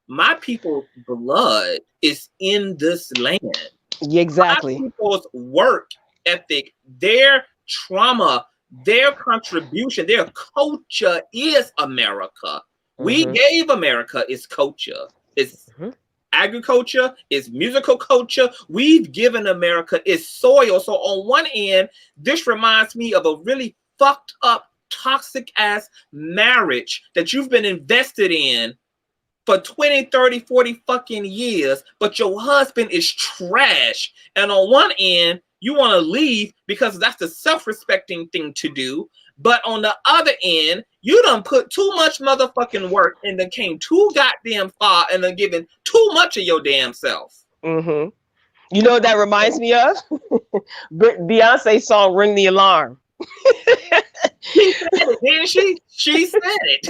my people's blood is in this land. Exactly. My people's work ethic, their trauma, their contribution, their culture is America. We gave America its culture, its agriculture, its musical culture. We've given America its soil. So on one end, this reminds me of a really fucked up, toxic ass marriage that you've been invested in for 20, 30, 40 fucking years, but your husband is trash. And on one end, you want to leave because that's the self-respecting thing to do. But on the other end, you done put too much motherfucking work and then came too goddamn far and then given too much of your damn self. You know what that reminds me of? Beyonce's song, Ring the Alarm. She said it, didn't she? She said it.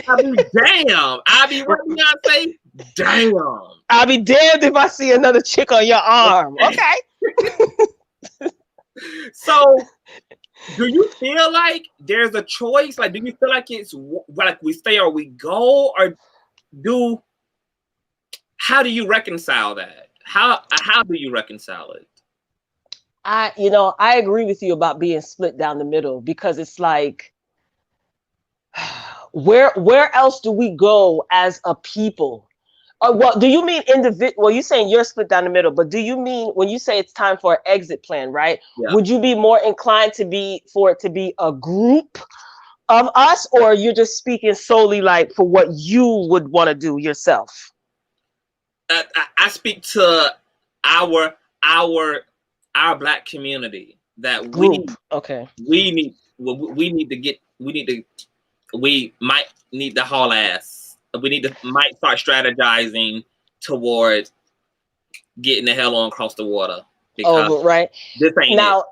I mean, damn. I be what Beyonce? Damn. I'll be damned if I see another chick on your arm. Okay. So, do you feel like there's a choice? Like, do you feel like it's like we stay or we go, or how do you reconcile that? How do you reconcile it? I agree with you about being split down the middle, because it's like, where else do we go as a people? Well, do you mean individual? Well, you're saying you're split down the middle, but do you mean when you say it's time for an exit plan, right? Yeah. Would you be more inclined for it to be a group of us, or you're just speaking solely like for what you would want to do yourself? I speak to our Black community that group. we need to need to haul ass. We need to might start strategizing towards getting the hell on across the water, because right this ain't now.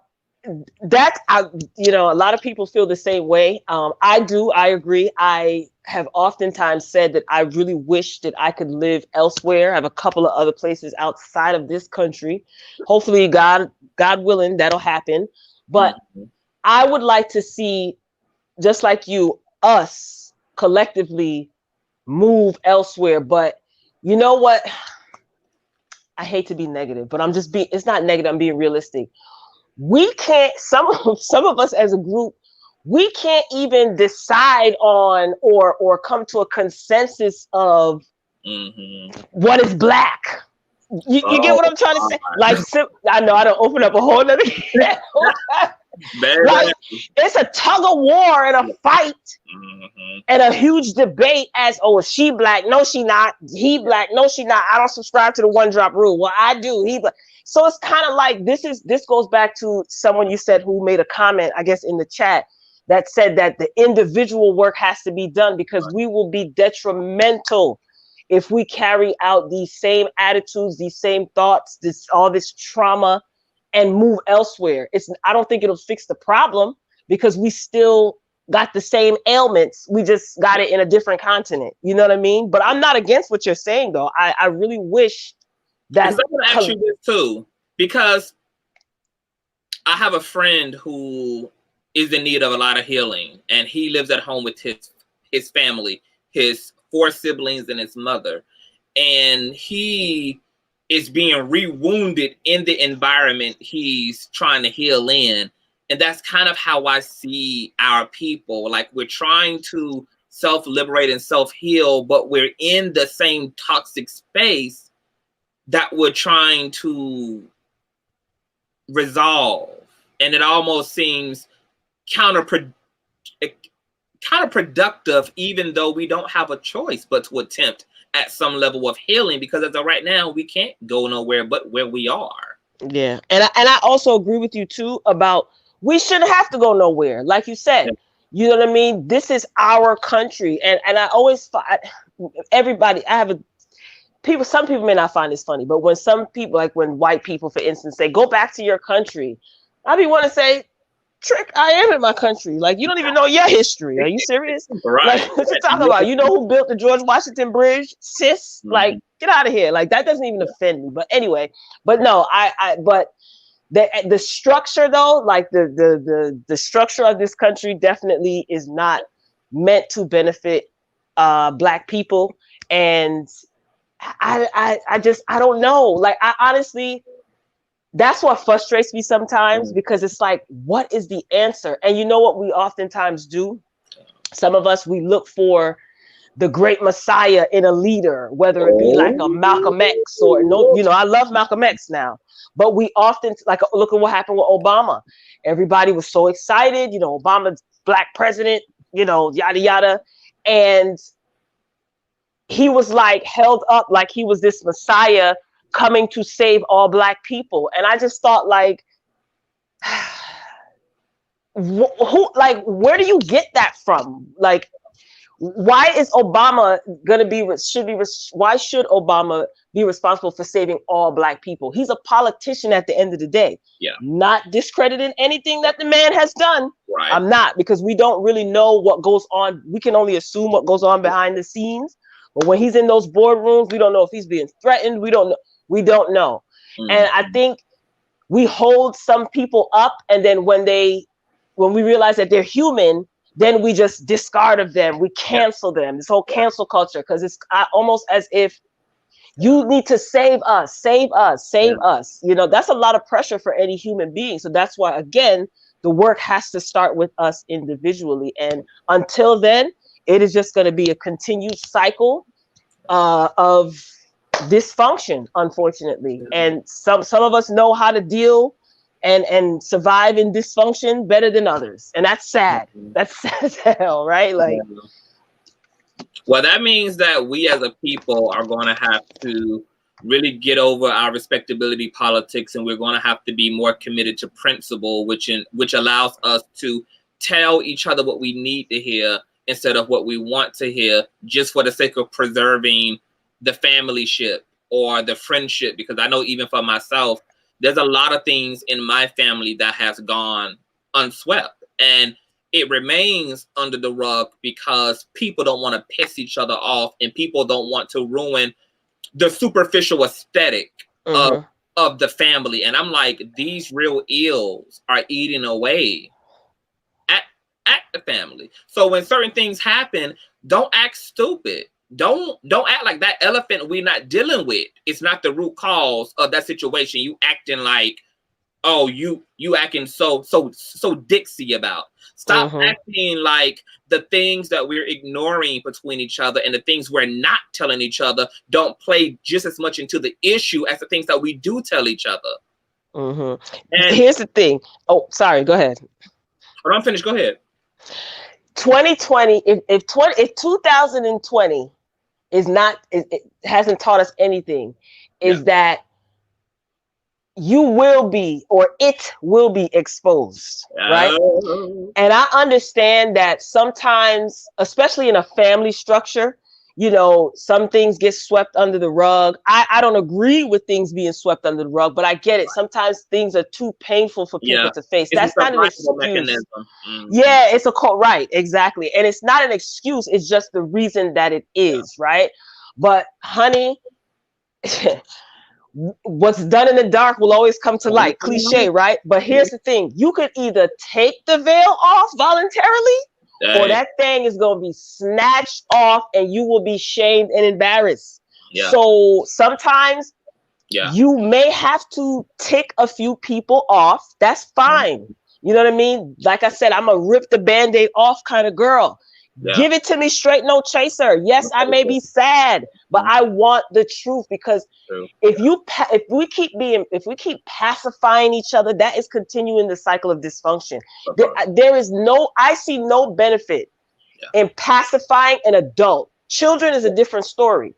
That you know, a lot of people feel the same way. I do. I agree. I have oftentimes said that I really wish that I could live elsewhere. I have a couple of other places outside of this country. Hopefully, God willing, that'll happen. But I would like to see, just like you, us collectively move elsewhere. But you know what? I hate to be negative, but it's not negative. I'm being realistic. We can't, some of us as a group, we can't even decide on or come to a consensus of what is black. You get what I'm trying to say? Like, I know I don't open up a whole nother like, it's a tug of war and a fight and a huge debate as, oh, is she black? No, she not. He black? No, she not. I don't subscribe to the one drop rule. Well, I do. He black. So it's kind of like, this goes back to someone you said who made a comment, I guess, in the chat, that said that the individual work has to be done, because we will be detrimental if we carry out these same attitudes, these same thoughts, all this trauma, and move elsewhere. I don't think it'll fix the problem, because we still got the same ailments. We just got it in a different continent. You know what I mean? But I'm not against what you're saying, though. I really wish that. I'm going to ask you this too, because I have a friend who is in need of a lot of healing, and he lives at home with his family, his 4 siblings and his mother, and he is being re-wounded in the environment he's trying to heal in. And that's kind of how I see our people. Like, we're trying to self-liberate and self-heal, but we're in the same toxic space that we're trying to resolve. And it almost seems counterproductive, even though we don't have a choice but to attempt at some level of healing, because as of right now, we can't go nowhere but where we are. Yeah. And I also agree with you too about, we shouldn't have to go nowhere. Like you said, you know what I mean? This is our country. And I always find everybody, some people may not find this funny, but when some people, like when white people, for instance, say, go back to your country, I be want to say, Trick, I am in my country. Like, you don't even know your history. Are you serious? Right. Like, what you talking about? You know who built the George Washington Bridge? Sis? Like, get out of here. Like, that doesn't even offend me. But anyway, but no, but the structure though, like the structure of this country definitely is not meant to benefit Black people. And I don't know. Like, I honestly, that's what frustrates me sometimes, because it's like, what is the answer? And you know what we oftentimes do? Some of us, we look for the great messiah in a leader, whether it be like a Malcolm X or no, you know, I love Malcolm X now, but we often, like, look at what happened with Obama. Everybody was so excited, you know, Obama's Black president, you know, yada, yada. And he was like held up like he was this messiah coming to save all Black people. And I just thought, like, who, like, where do you get that from? Like, why is Obama gonna be, why should Obama be responsible for saving all Black people? He's a politician at the end of the day. Yeah. Not discrediting anything that the man has done. Right. I'm not, because we don't really know what goes on. We can only assume what goes on behind the scenes. But when he's in those boardrooms, we don't know if he's being threatened. We don't know. We don't know. And I think we hold some people up, and then when we realize that they're human, then we just discard of them. We cancel them. This whole cancel culture, because it's almost as if you need to save us, save us, save us. You know, that's a lot of pressure for any human being. So that's why, again, the work has to start with us individually. And until then, it is just going to be a continued cycle of dysfunction, unfortunately. And some of us know how to deal and survive in dysfunction better than others, and that's sad. That's sad as hell, right? Like, well, that means that we as a people are going to have to really get over our respectability politics, and we're going to have to be more committed to principle, which allows us to tell each other what we need to hear instead of what we want to hear, just for the sake of preserving the family ship or the friendship. Because I know even for myself, there's a lot of things in my family that has gone unswept, and it remains under the rug because people don't want to piss each other off, and people don't want to ruin the superficial aesthetic of the family. And I'm like, these real ills are eating away at the family. So when certain things happen, don't act stupid. Don't act like that elephant we're not dealing with. It's not the root cause of that situation. You acting like, oh, you acting so Dixie about. Stop acting like the things that we're ignoring between each other and the things we're not telling each other don't play just as much into the issue as the things that we do tell each other. And here's the thing. Oh, sorry. Go ahead. Oh, I'm finished. Go ahead. 2020. If 2020 is not, it hasn't taught us anything, is that you will be, or it will be exposed, right? And I understand that sometimes, especially in a family structure, you know, some things get swept under the rug. I don't agree with things being swept under the rug, but I get it. Sometimes things are too painful for people to face. That's not an excuse. Yeah, it's a right, exactly. And it's not an excuse. It's just the reason that it is, right? But honey, what's done in the dark will always come to light. Cliche, right? But here's the thing. You could either take the veil off voluntarily, or that thing is going to be snatched off and you will be shamed and embarrassed. So sometimes you may have to tick a few people off. That's fine. You know what I mean? Like I said, I'm a rip the Band-Aid off kind of girl. Give it to me straight, no chaser. Yes, I may be sad, but I want the truth, because if we keep pacifying each other, that is continuing the cycle of dysfunction. I see no benefit in pacifying an adult. Children is a different story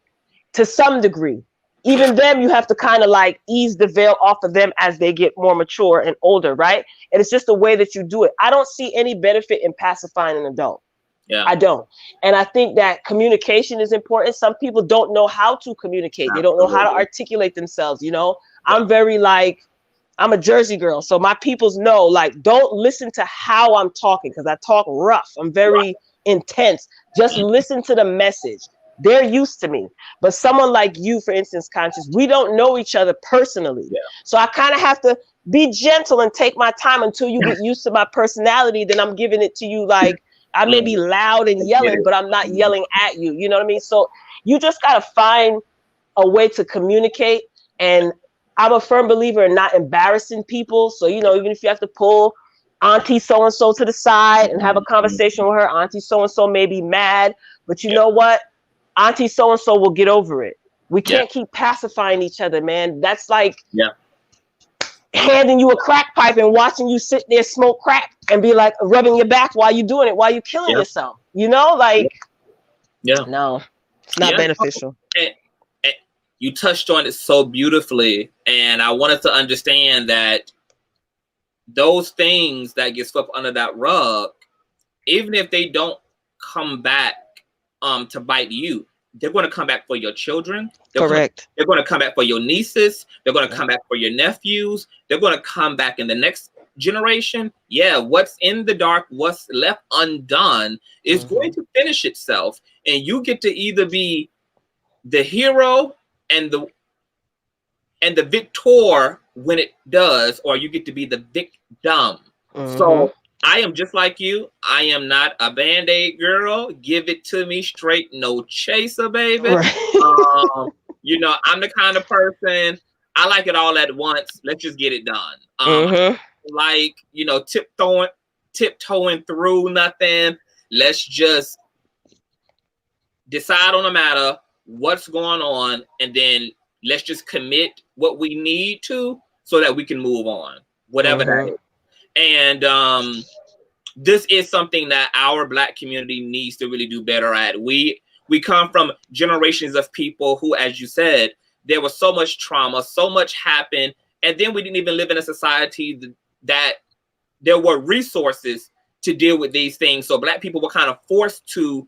to some degree. Even them, you have to kind of like ease the veil off of them as they get more mature and older, right? And it's just the way that you do it. I don't see any benefit in pacifying an adult. I don't. And I think that communication is important. Some people don't know how to communicate. They don't know how to articulate themselves. You know, I'm a Jersey girl. So my peoples know, like, don't listen to how I'm talking, because I talk rough. I'm very intense. Just listen to the message. They're used to me. But someone like you, for instance, Conscious, we don't know each other personally. So I kind of have to be gentle and take my time until you get used to my personality. Then I'm giving it to you like, I may be loud and yelling, but I'm not yelling at you. You know what I mean? So you just got to find a way to communicate. And I'm a firm believer in not embarrassing people. So, you know, even if you have to pull Auntie so-and-so to the side and have a conversation with her, Auntie so-and-so may be mad, but you know what? Auntie so-and-so will get over it. We can't keep pacifying each other, man. That's like handing you a crack pipe and watching you sit there smoke crack and be like rubbing your back while you're doing it, while you're killing yourself. You know, like, no, it's not beneficial. And you touched on it so beautifully. And I wanted to understand that those things that get swept under that rug, even if they don't come back to bite you, they're going to come back for your children. They're going to come back for your nieces. They're going to come back for your nephews. They're going to come back in the next generation. Yeah, what's in the dark, what's left undone is going to finish itself. And you get to either be the hero and the victor when it does, or you get to be the victim. So I am just like you. I am not a Band-Aid girl. Give it to me straight, no chaser, baby. You know, I'm the kind of person, I like it all at once. Let's just get it done. Like, you know, tiptoeing through nothing. Let's just decide on a matter, what's going on, and then let's just commit what we need to so that we can move on, whatever that is. And this is something that our Black community needs to really do better at. We come from generations of people who, as you said, there was so much trauma, so much happened, and then we didn't even live in a society that there were resources to deal with these things. So Black people were kind of forced to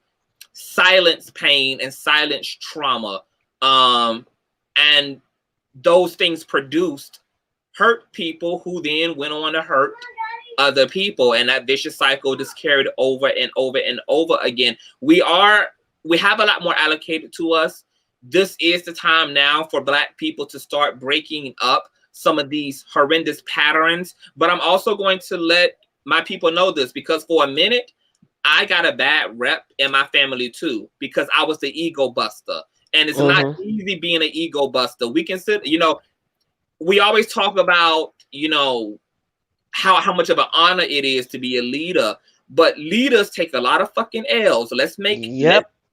silence pain and silence trauma. And those things produced hurt people who then went on to hurt other people. And that vicious cycle just carried over and over and over again. We have a lot more allocated to us. This is the time now for Black people to start breaking up some of these horrendous patterns. But I'm also going to let my people know this, because for a minute, I got a bad rep in my family too, because I was the ego buster. And it's not easy being an ego buster. We can sit, we always talk about, how much of an honor it is to be a leader, but leaders take a lot of fucking L's. Let's make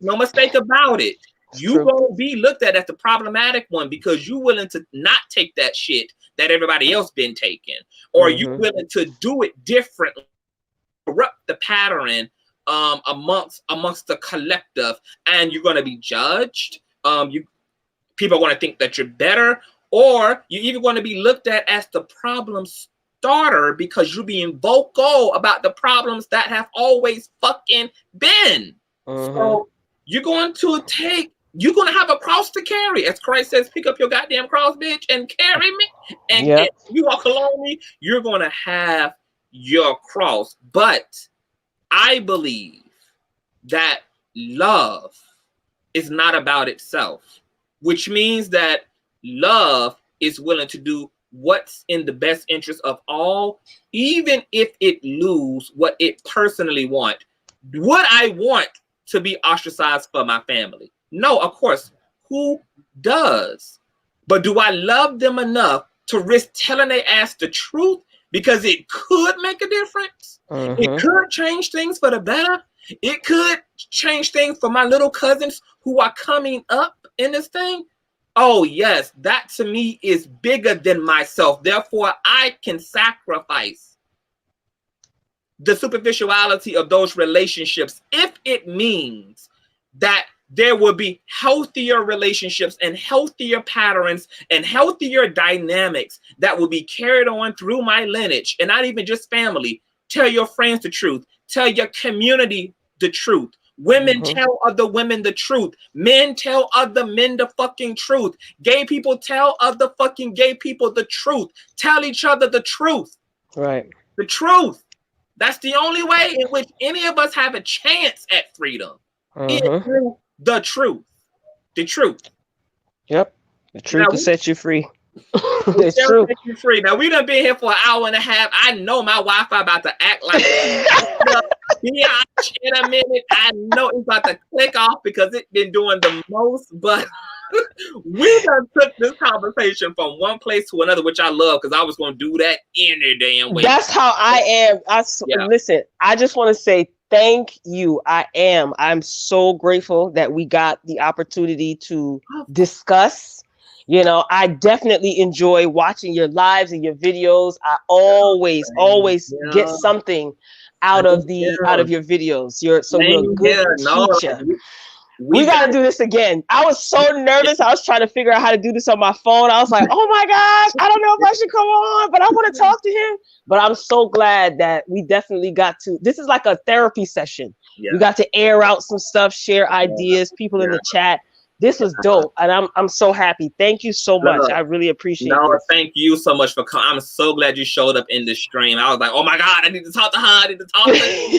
no mistake about it. You're going to be looked at as the problematic one because you're willing to not take that shit that everybody else been taking, or you're willing to do it differently, corrupt the pattern amongst the collective, and you're going to be judged. People are going to think that you're better, or you're even going to be looked at as the problem starter because you're being vocal about the problems that have always fucking been. So you're going to have a cross to carry. As Christ says, pick up your goddamn cross, bitch, and carry me. And if you walk along me, you're going to have your cross. But I believe that love is not about itself, which means that love is willing to do what's in the best interest of all, even if it lose what it personally want. Would I want to be ostracized for my family? No, of course. Who does? But do I love them enough to risk telling their ass the truth because it could make a difference? It could change things for the better. It could change things for my little cousins who are coming up in this thing. Oh, yes, that to me is bigger than myself. Therefore, I can sacrifice the superficiality of those relationships if it means that there will be healthier relationships and healthier patterns and healthier dynamics that will be carried on through my lineage, and not even just family. Tell your friends the truth. Tell your community the truth. Women tell other women the truth. Men tell other men the fucking truth. Gay people tell other fucking gay people the truth. Tell each other the truth. Right. The truth. That's the only way in which any of us have a chance at freedom. Is through the truth. The truth. Yep. The truth will set you free. It's true. Set you free. Now, we done been here for an hour and a half. I know my Wi-Fi about to act like biatch in a minute. I know it's about to click off because it's been doing the most, but we done took this conversation from one place to another, which I love because I was going to do that any damn way. That's how I am. Listen, I just want to say thank you. I'm so grateful that we got the opportunity to discuss. I definitely enjoy watching your lives and your videos. I always get something out of your videos. You're a good teacher. We got to do this again. I was so nervous. I was trying to figure out how to do this on my phone. I was like, oh my gosh, I don't know if I should come on, but I want to talk to him. But I'm so glad that we definitely got to. This is like a therapy session. We got to air out some stuff, share ideas, people in the chat. This was dope, and I'm so happy. Thank you so much. I really appreciate it. Thank you so much for coming. I'm so glad you showed up in the stream. I was like, oh my God, I need to talk to her. I need to talk to her.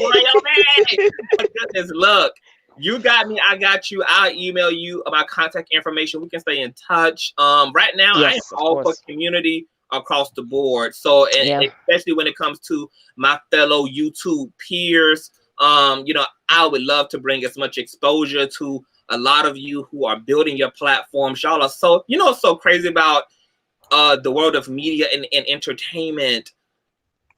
My goodness, look, you got me. I got you. I'll email you about contact information. We can stay in touch. Right now, I am all for community across the board. So, especially when it comes to my fellow YouTube peers, I would love to bring as much exposure to a lot of you who are building your platforms. Y'all are so, so crazy about the world of media and entertainment.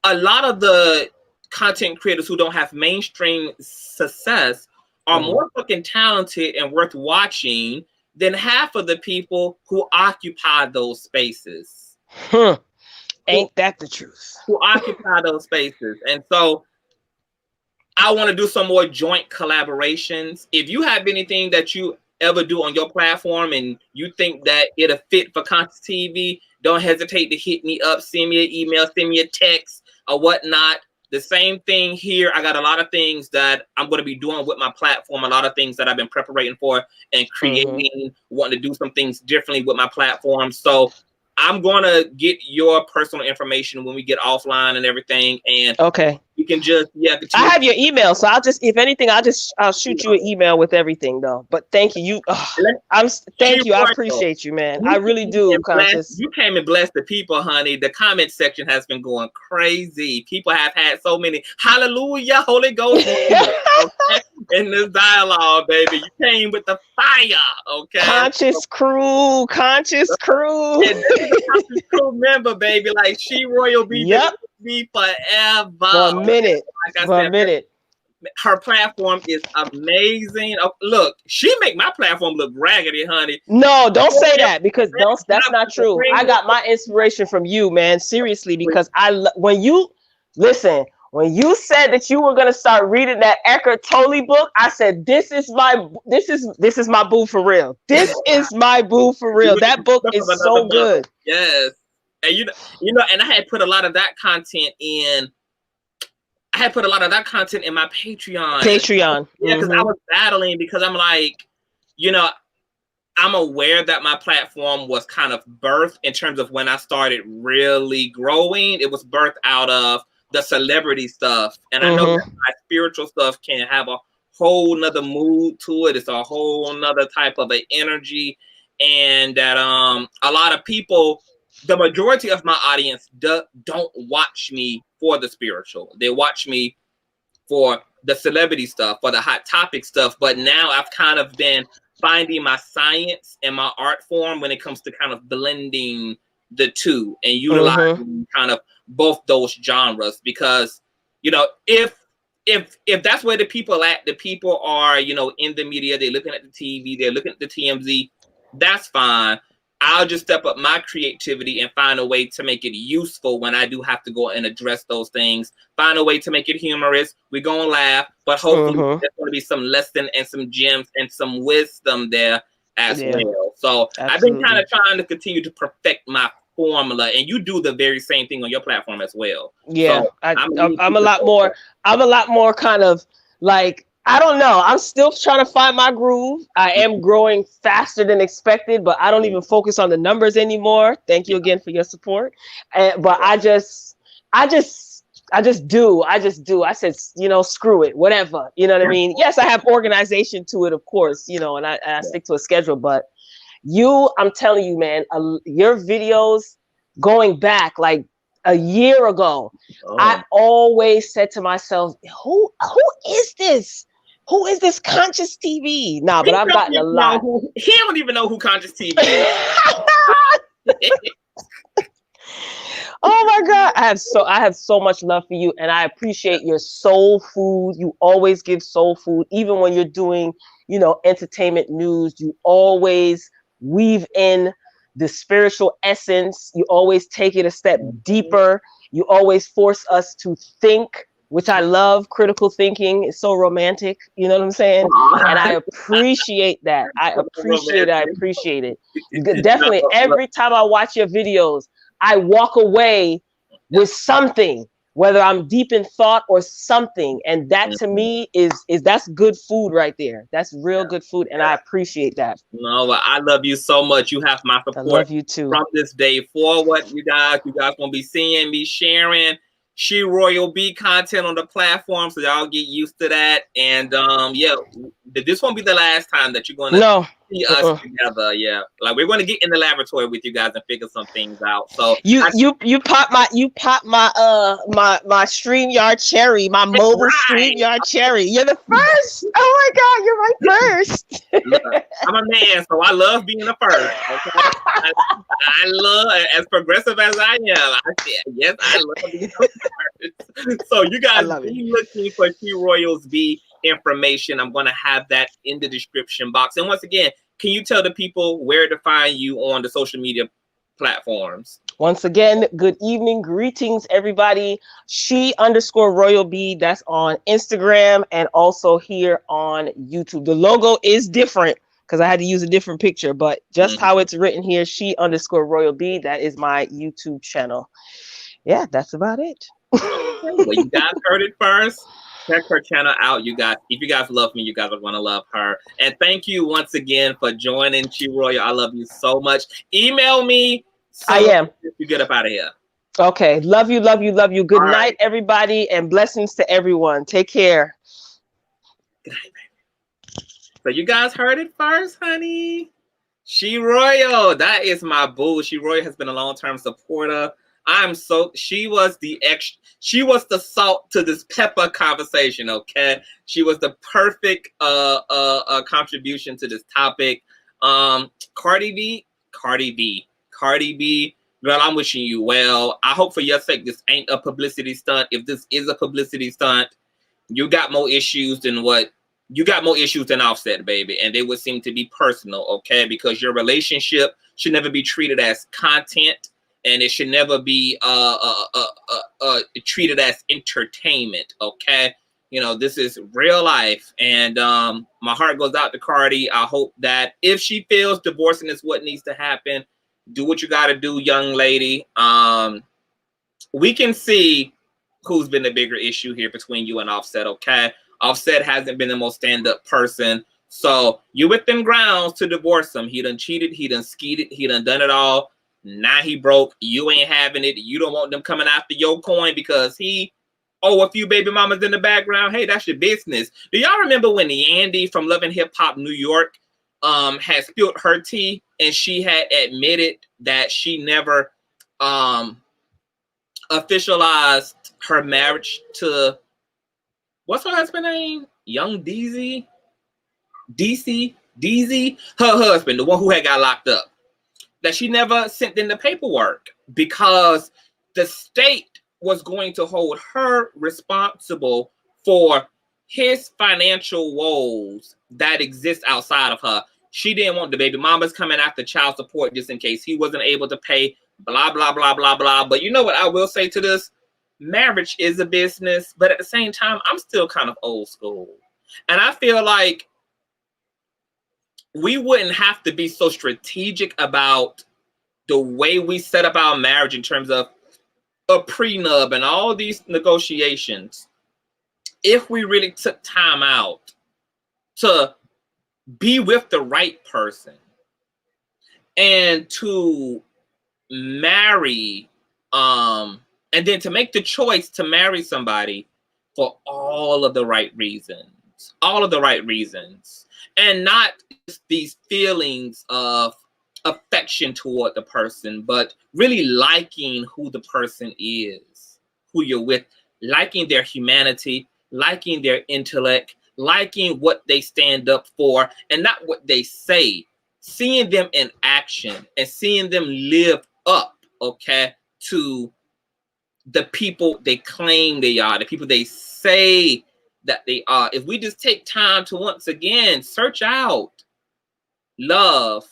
A lot of the content creators who don't have mainstream success are more fucking talented and worth watching than half of the people who occupy those spaces. Ain't that the truth? Who occupy those spaces. And so I want to do some more joint collaborations. If you have anything that you ever do on your platform and you think that it'll fit for CONSCIOUZTV, don't hesitate to hit me up, send me an email, send me a text or whatnot. The same thing here. I got a lot of things that I'm going to be doing with my platform, a lot of things that I've been preparing for and creating, wanting to do some things differently with my platform. So I'm going to get your personal information when we get offline and everything. And okay. you can just, I have your email, so I'll just, if anything, I'll shoot you an email with everything, though. But thank you, thank you. I appreciate you, man. I really do, Conscious. You came and blessed the people, honey. The comment section has been going crazy. People have had so many hallelujah, Holy Ghost in this dialogue, baby. You came with the fire, okay? Conscious crew. And this is a Conscious crew member, baby. Like she Royal B. Yep. Me forever. For a minute. Like I said, her platform is amazing. Oh, look, she make my platform look raggedy, honey. No, don't say that, because that's not true. I got my inspiration from you, man. Seriously, because when you said that you were gonna start reading that Eckhart Tolle book, I said this is my boo for real. This is my boo for real. That book is so good. Yes. And you know, and I had put a lot of that content in. I had put a lot of that content in my Patreon. Yeah, because I was battling, because I'm like, you know, I'm aware that my platform was kind of birthed in terms of when I started really growing. It was birthed out of the celebrity stuff. And I know that my spiritual stuff can have a whole nother mood to it. It's a whole nother type of an energy. And that a lot of people, the majority of my audience don't watch me for the spiritual. They watch me for the celebrity stuff, for the hot topic stuff. But now I've kind of been finding my science and my art form when it comes to kind of blending the two and utilizing kind of both those genres. Because, you know, if that's where the people are, you know, in the media, they're looking at the TV, they're looking at the TMZ, that's fine. I'll just step up my creativity and find a way to make it useful when I do have to go and address those things. Find a way to make it humorous. We're going to laugh, but hopefully there's going to be some lesson and some gems and some wisdom there as well. So I've been kind of trying to continue to perfect my formula, and you do the very same thing on your platform as well. Yeah, so I'm a lot more kind of like, I don't know. I'm still trying to find my groove. I am growing faster than expected, but I don't even focus on the numbers anymore. Thank you again for your support. But I just do. I said, you know, screw it, whatever. You know what I mean? Yes, I have organization to it, of course, you know, and I stick to a schedule. But I'm telling you, man, your videos going back like a year ago, I always said to myself, who is this? Who is this Conscious TV? Nah, but I've gotten a lot. He don't even know who Conscious TV is. Oh my God. I have so much love for you, and I appreciate your soul food. You always give soul food, even when you're doing, you know, entertainment news. You always weave in the spiritual essence. You always take it a step deeper. You always force us to think, which I love. Critical thinking is so romantic. You know what I'm saying? And I appreciate that. I appreciate it. Definitely. Every time I watch your videos, I walk away with something, whether I'm deep in thought or something. And that to me that's good food right there. That's real good food. And I appreciate that. No, I love you so much. You have my support. I love you too. From this day forward, you guys gonna be seeing me sharing She Royal B content on the platform, so y'all get used to that. And yeah, this won't be the last time that you're gonna see us together. Yeah, like we're gonna get in the laboratory with you guys and figure some things out. So you pop my StreamYard cherry, my mobile StreamYard cherry. You're the first. Oh my God, you're my first. Look, I'm a man, so I love being the first. Okay? I love, as progressive as I am. I love being the first. So you guys be looking for She Royals B information. I'm going to have that in the description box. And once again, can you tell the people where to find you on the social media platforms? Once again, good evening, greetings, everybody. She_Royal B. That's on Instagram and also here on YouTube. The logo is different because I had to use a different picture, but just how it's written here, She_Royal B. That is my YouTube channel. Yeah, that's about it. Well, you guys heard it first. Check her channel out, you guys. If you guys love me, you guys are gonna love her. And thank you once again for joining Chi Royal. I love you so much. Email me I soon am. if you get up out of here. Okay. Love you, love you, love you. Good All right. night, everybody, and blessings to everyone. Take care. Good night, baby. So you guys heard it first, honey. She Royal, that is my boo. She Royal has been a long-term supporter. She was the salt to this pepper conversation, okay? She was the perfect contribution to this topic. Cardi B, girl, I'm wishing you well. I hope for your sake this ain't a publicity stunt. If this is a publicity stunt, you got more issues than Offset, baby, and they would seem to be personal, okay? Because your relationship should never be treated as content, and it should never be treated as entertainment, okay? You know, this is real life, and my heart goes out to Cardi. I hope that if she feels divorcing is what needs to happen, do what you got to do, young lady. We can see who's been the bigger issue here between you and Offset, okay? Offset hasn't been the most stand-up person. So you within grounds to divorce him. He done cheated. He done skeeted. He done it all. Now he broke. You ain't having it. You don't want them coming after your coin because he a few baby mamas in the background. Hey, that's your business. Do y'all remember when Yandy from Love and Hip Hop New York had spilled her tea and she had admitted that she never officialized her marriage to what's her husband name? Young DZ? DZ? Her husband, the one who had got locked up. That she never sent in the paperwork because the state was going to hold her responsible for his financial woes that exist outside of her. She didn't want the baby mamas coming after child support just in case he wasn't able to pay, blah, blah, blah, blah, blah. But you know what I will say to this? Marriage is a business, but at the same time, I'm still kind of old school. And I feel like we wouldn't have to be so strategic about the way we set up our marriage in terms of a prenup and all these negotiations if we really took time out to be with the right person and to marry and then to make the choice to marry somebody for all of the right reasons, and not just these feelings of affection toward the person, but really liking who the person is, who you're with, liking their humanity, liking their intellect, liking what they stand up for and not what they say, seeing them in action and seeing them live up, okay, to the people they claim they are, the people they say that they are. If we just take time to once again search out love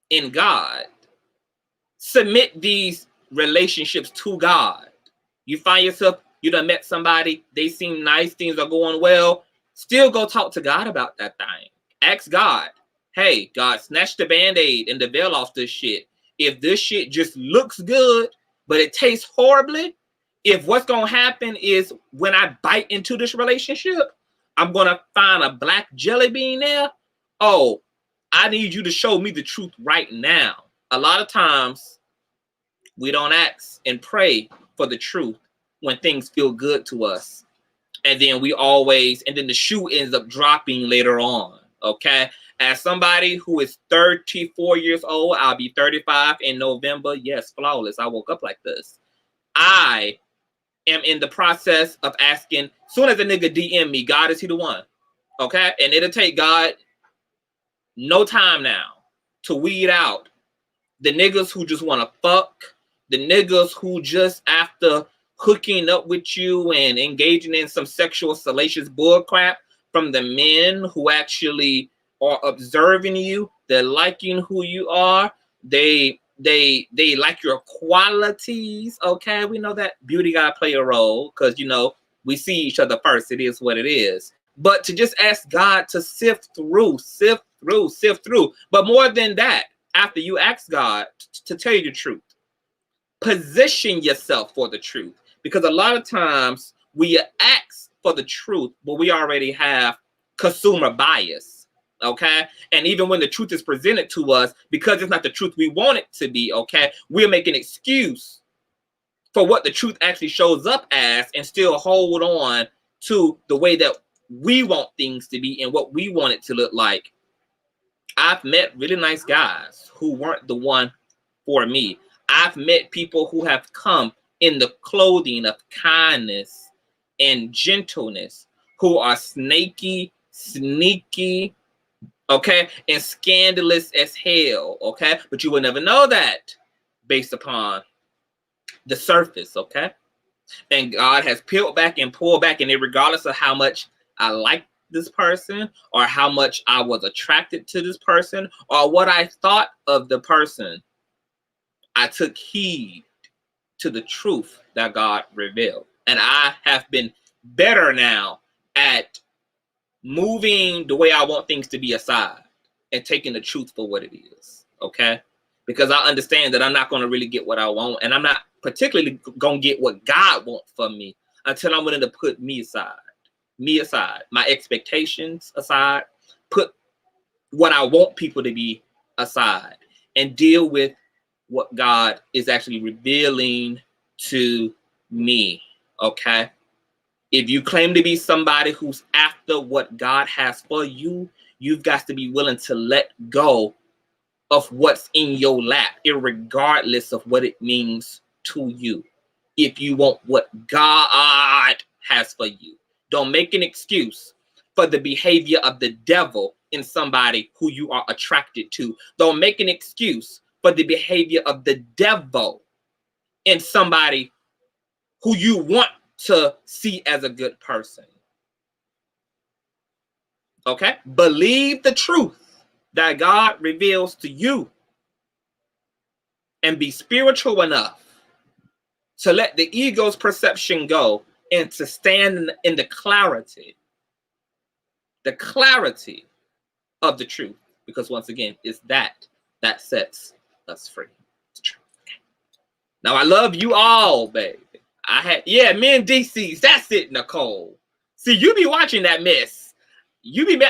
in God, submit these relationships to God. You find yourself, you done met somebody, they seem nice, things are going well, still go talk to God about that thing. Ask God, hey, God, snatch the Band-Aid and the veil off this shit. If this shit just looks good, but it tastes horribly, if what's going to happen is when I bite into this relationship, I'm going to find a black jelly bean there. Oh, I need you to show me the truth right now. A lot of times we don't ask and pray for the truth when things feel good to us. And then the shoe ends up dropping later on. Okay. As somebody who is 34 years old, I'll be 35 in November. Yes, flawless. I woke up like this. I am in the process of asking, soon as a nigga DM me, God, is he the one? Okay. And it'll take God no time now to weed out the niggas who just want to fuck, the niggas who just after hooking up with you and engaging in some sexual salacious bullcrap, from the men who actually are observing you, they're liking who you are, they like your qualities. Okay, we know that beauty gotta play a role because you know we see each other first. It is what it is. But to just ask God to sift through. But more than that, after you ask God to tell you the truth, position yourself for the truth, because a lot of times we ask for the truth, but we already have consumer bias. Okay, and even when the truth is presented to us, because it's not the truth we want it to be, okay, we'll make an excuse for what the truth actually shows up as and still hold on to the way that we want things to be and what we want it to look like. I've met really nice guys who weren't the one for me. I've met people who have come in the clothing of kindness and gentleness, who are snaky, sneaky, okay, and scandalous as hell, okay? But you will never know that based upon the surface, okay? And God has peeled back and pulled back, and regardless of how much I like this person, or how much I was attracted to this person, or what I thought of the person, I took heed to the truth that God revealed. And I have been better now at moving the way I want things to be aside and taking the truth for what it is, okay? Because I understand that I'm not going to really get what I want, and I'm not particularly going to get what God wants from me until I'm willing to put me aside, my expectations aside, put what I want people to be aside, and deal with what God is actually revealing to me, okay? If you claim to be somebody who's after what God has for you, you've got to be willing to let go of what's in your lap, irregardless of what it means to you. If you want what God has for you, don't make an excuse for the behavior of the devil in somebody who you are attracted to. Don't make an excuse for the behavior of the devil in somebody who you want to see as a good person. Okay? Believe the truth that God reveals to you, and be spiritual enough to let the ego's perception go and to stand in the clarity of the truth. Because once again, it's that sets us free. It's true. Now, I love you all, baby. Men DCs. That's it, Nicole. See, you be watching that mess. You be,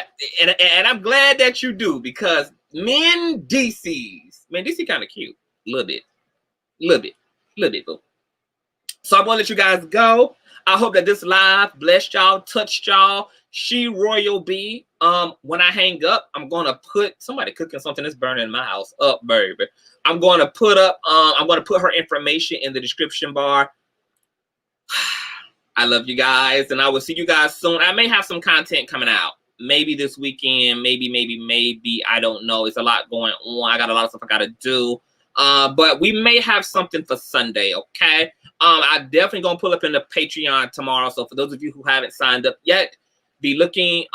and I'm glad that you do, because men DCs, man, DC kind of cute. A little bit, boo. So I'm gonna let you guys go. I hope that this live blessed y'all, touched y'all. She Royal B. When I hang up, I'm gonna put somebody cooking something that's burning in my house up, baby. I'm gonna put her information in the description bar. I love you guys, and I will see you guys soon. I may have some content coming out. Maybe this weekend, maybe. I don't know. It's a lot going on. I got a lot of stuff I gotta do. But we may have something for Sunday, okay? I definitely gonna pull up in the Patreon tomorrow. So for those of you who haven't signed up yet, be looking.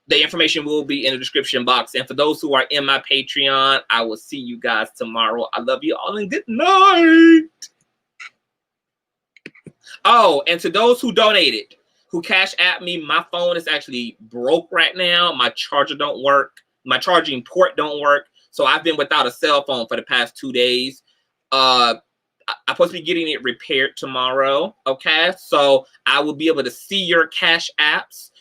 The information will be in the description box. And for those who are in my Patreon, I will see you guys tomorrow. I love you all and good night. Oh, and to those who donated, who cash at me, my phone is actually broke right now. My charger don't work. My charging port don't work. So I've been without a cell phone for the past 2 days. I'm supposed to be getting it repaired tomorrow. Okay, so I will be able to see your cash apps.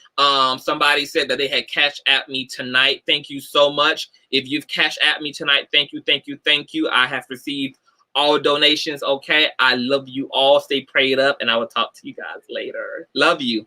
Somebody said that they had cash app me tonight. Thank you so much. If you've cash app me tonight, thank you. I have received all donations. Okay, I love you all. Stay prayed up, and I will talk to you guys later. Love you.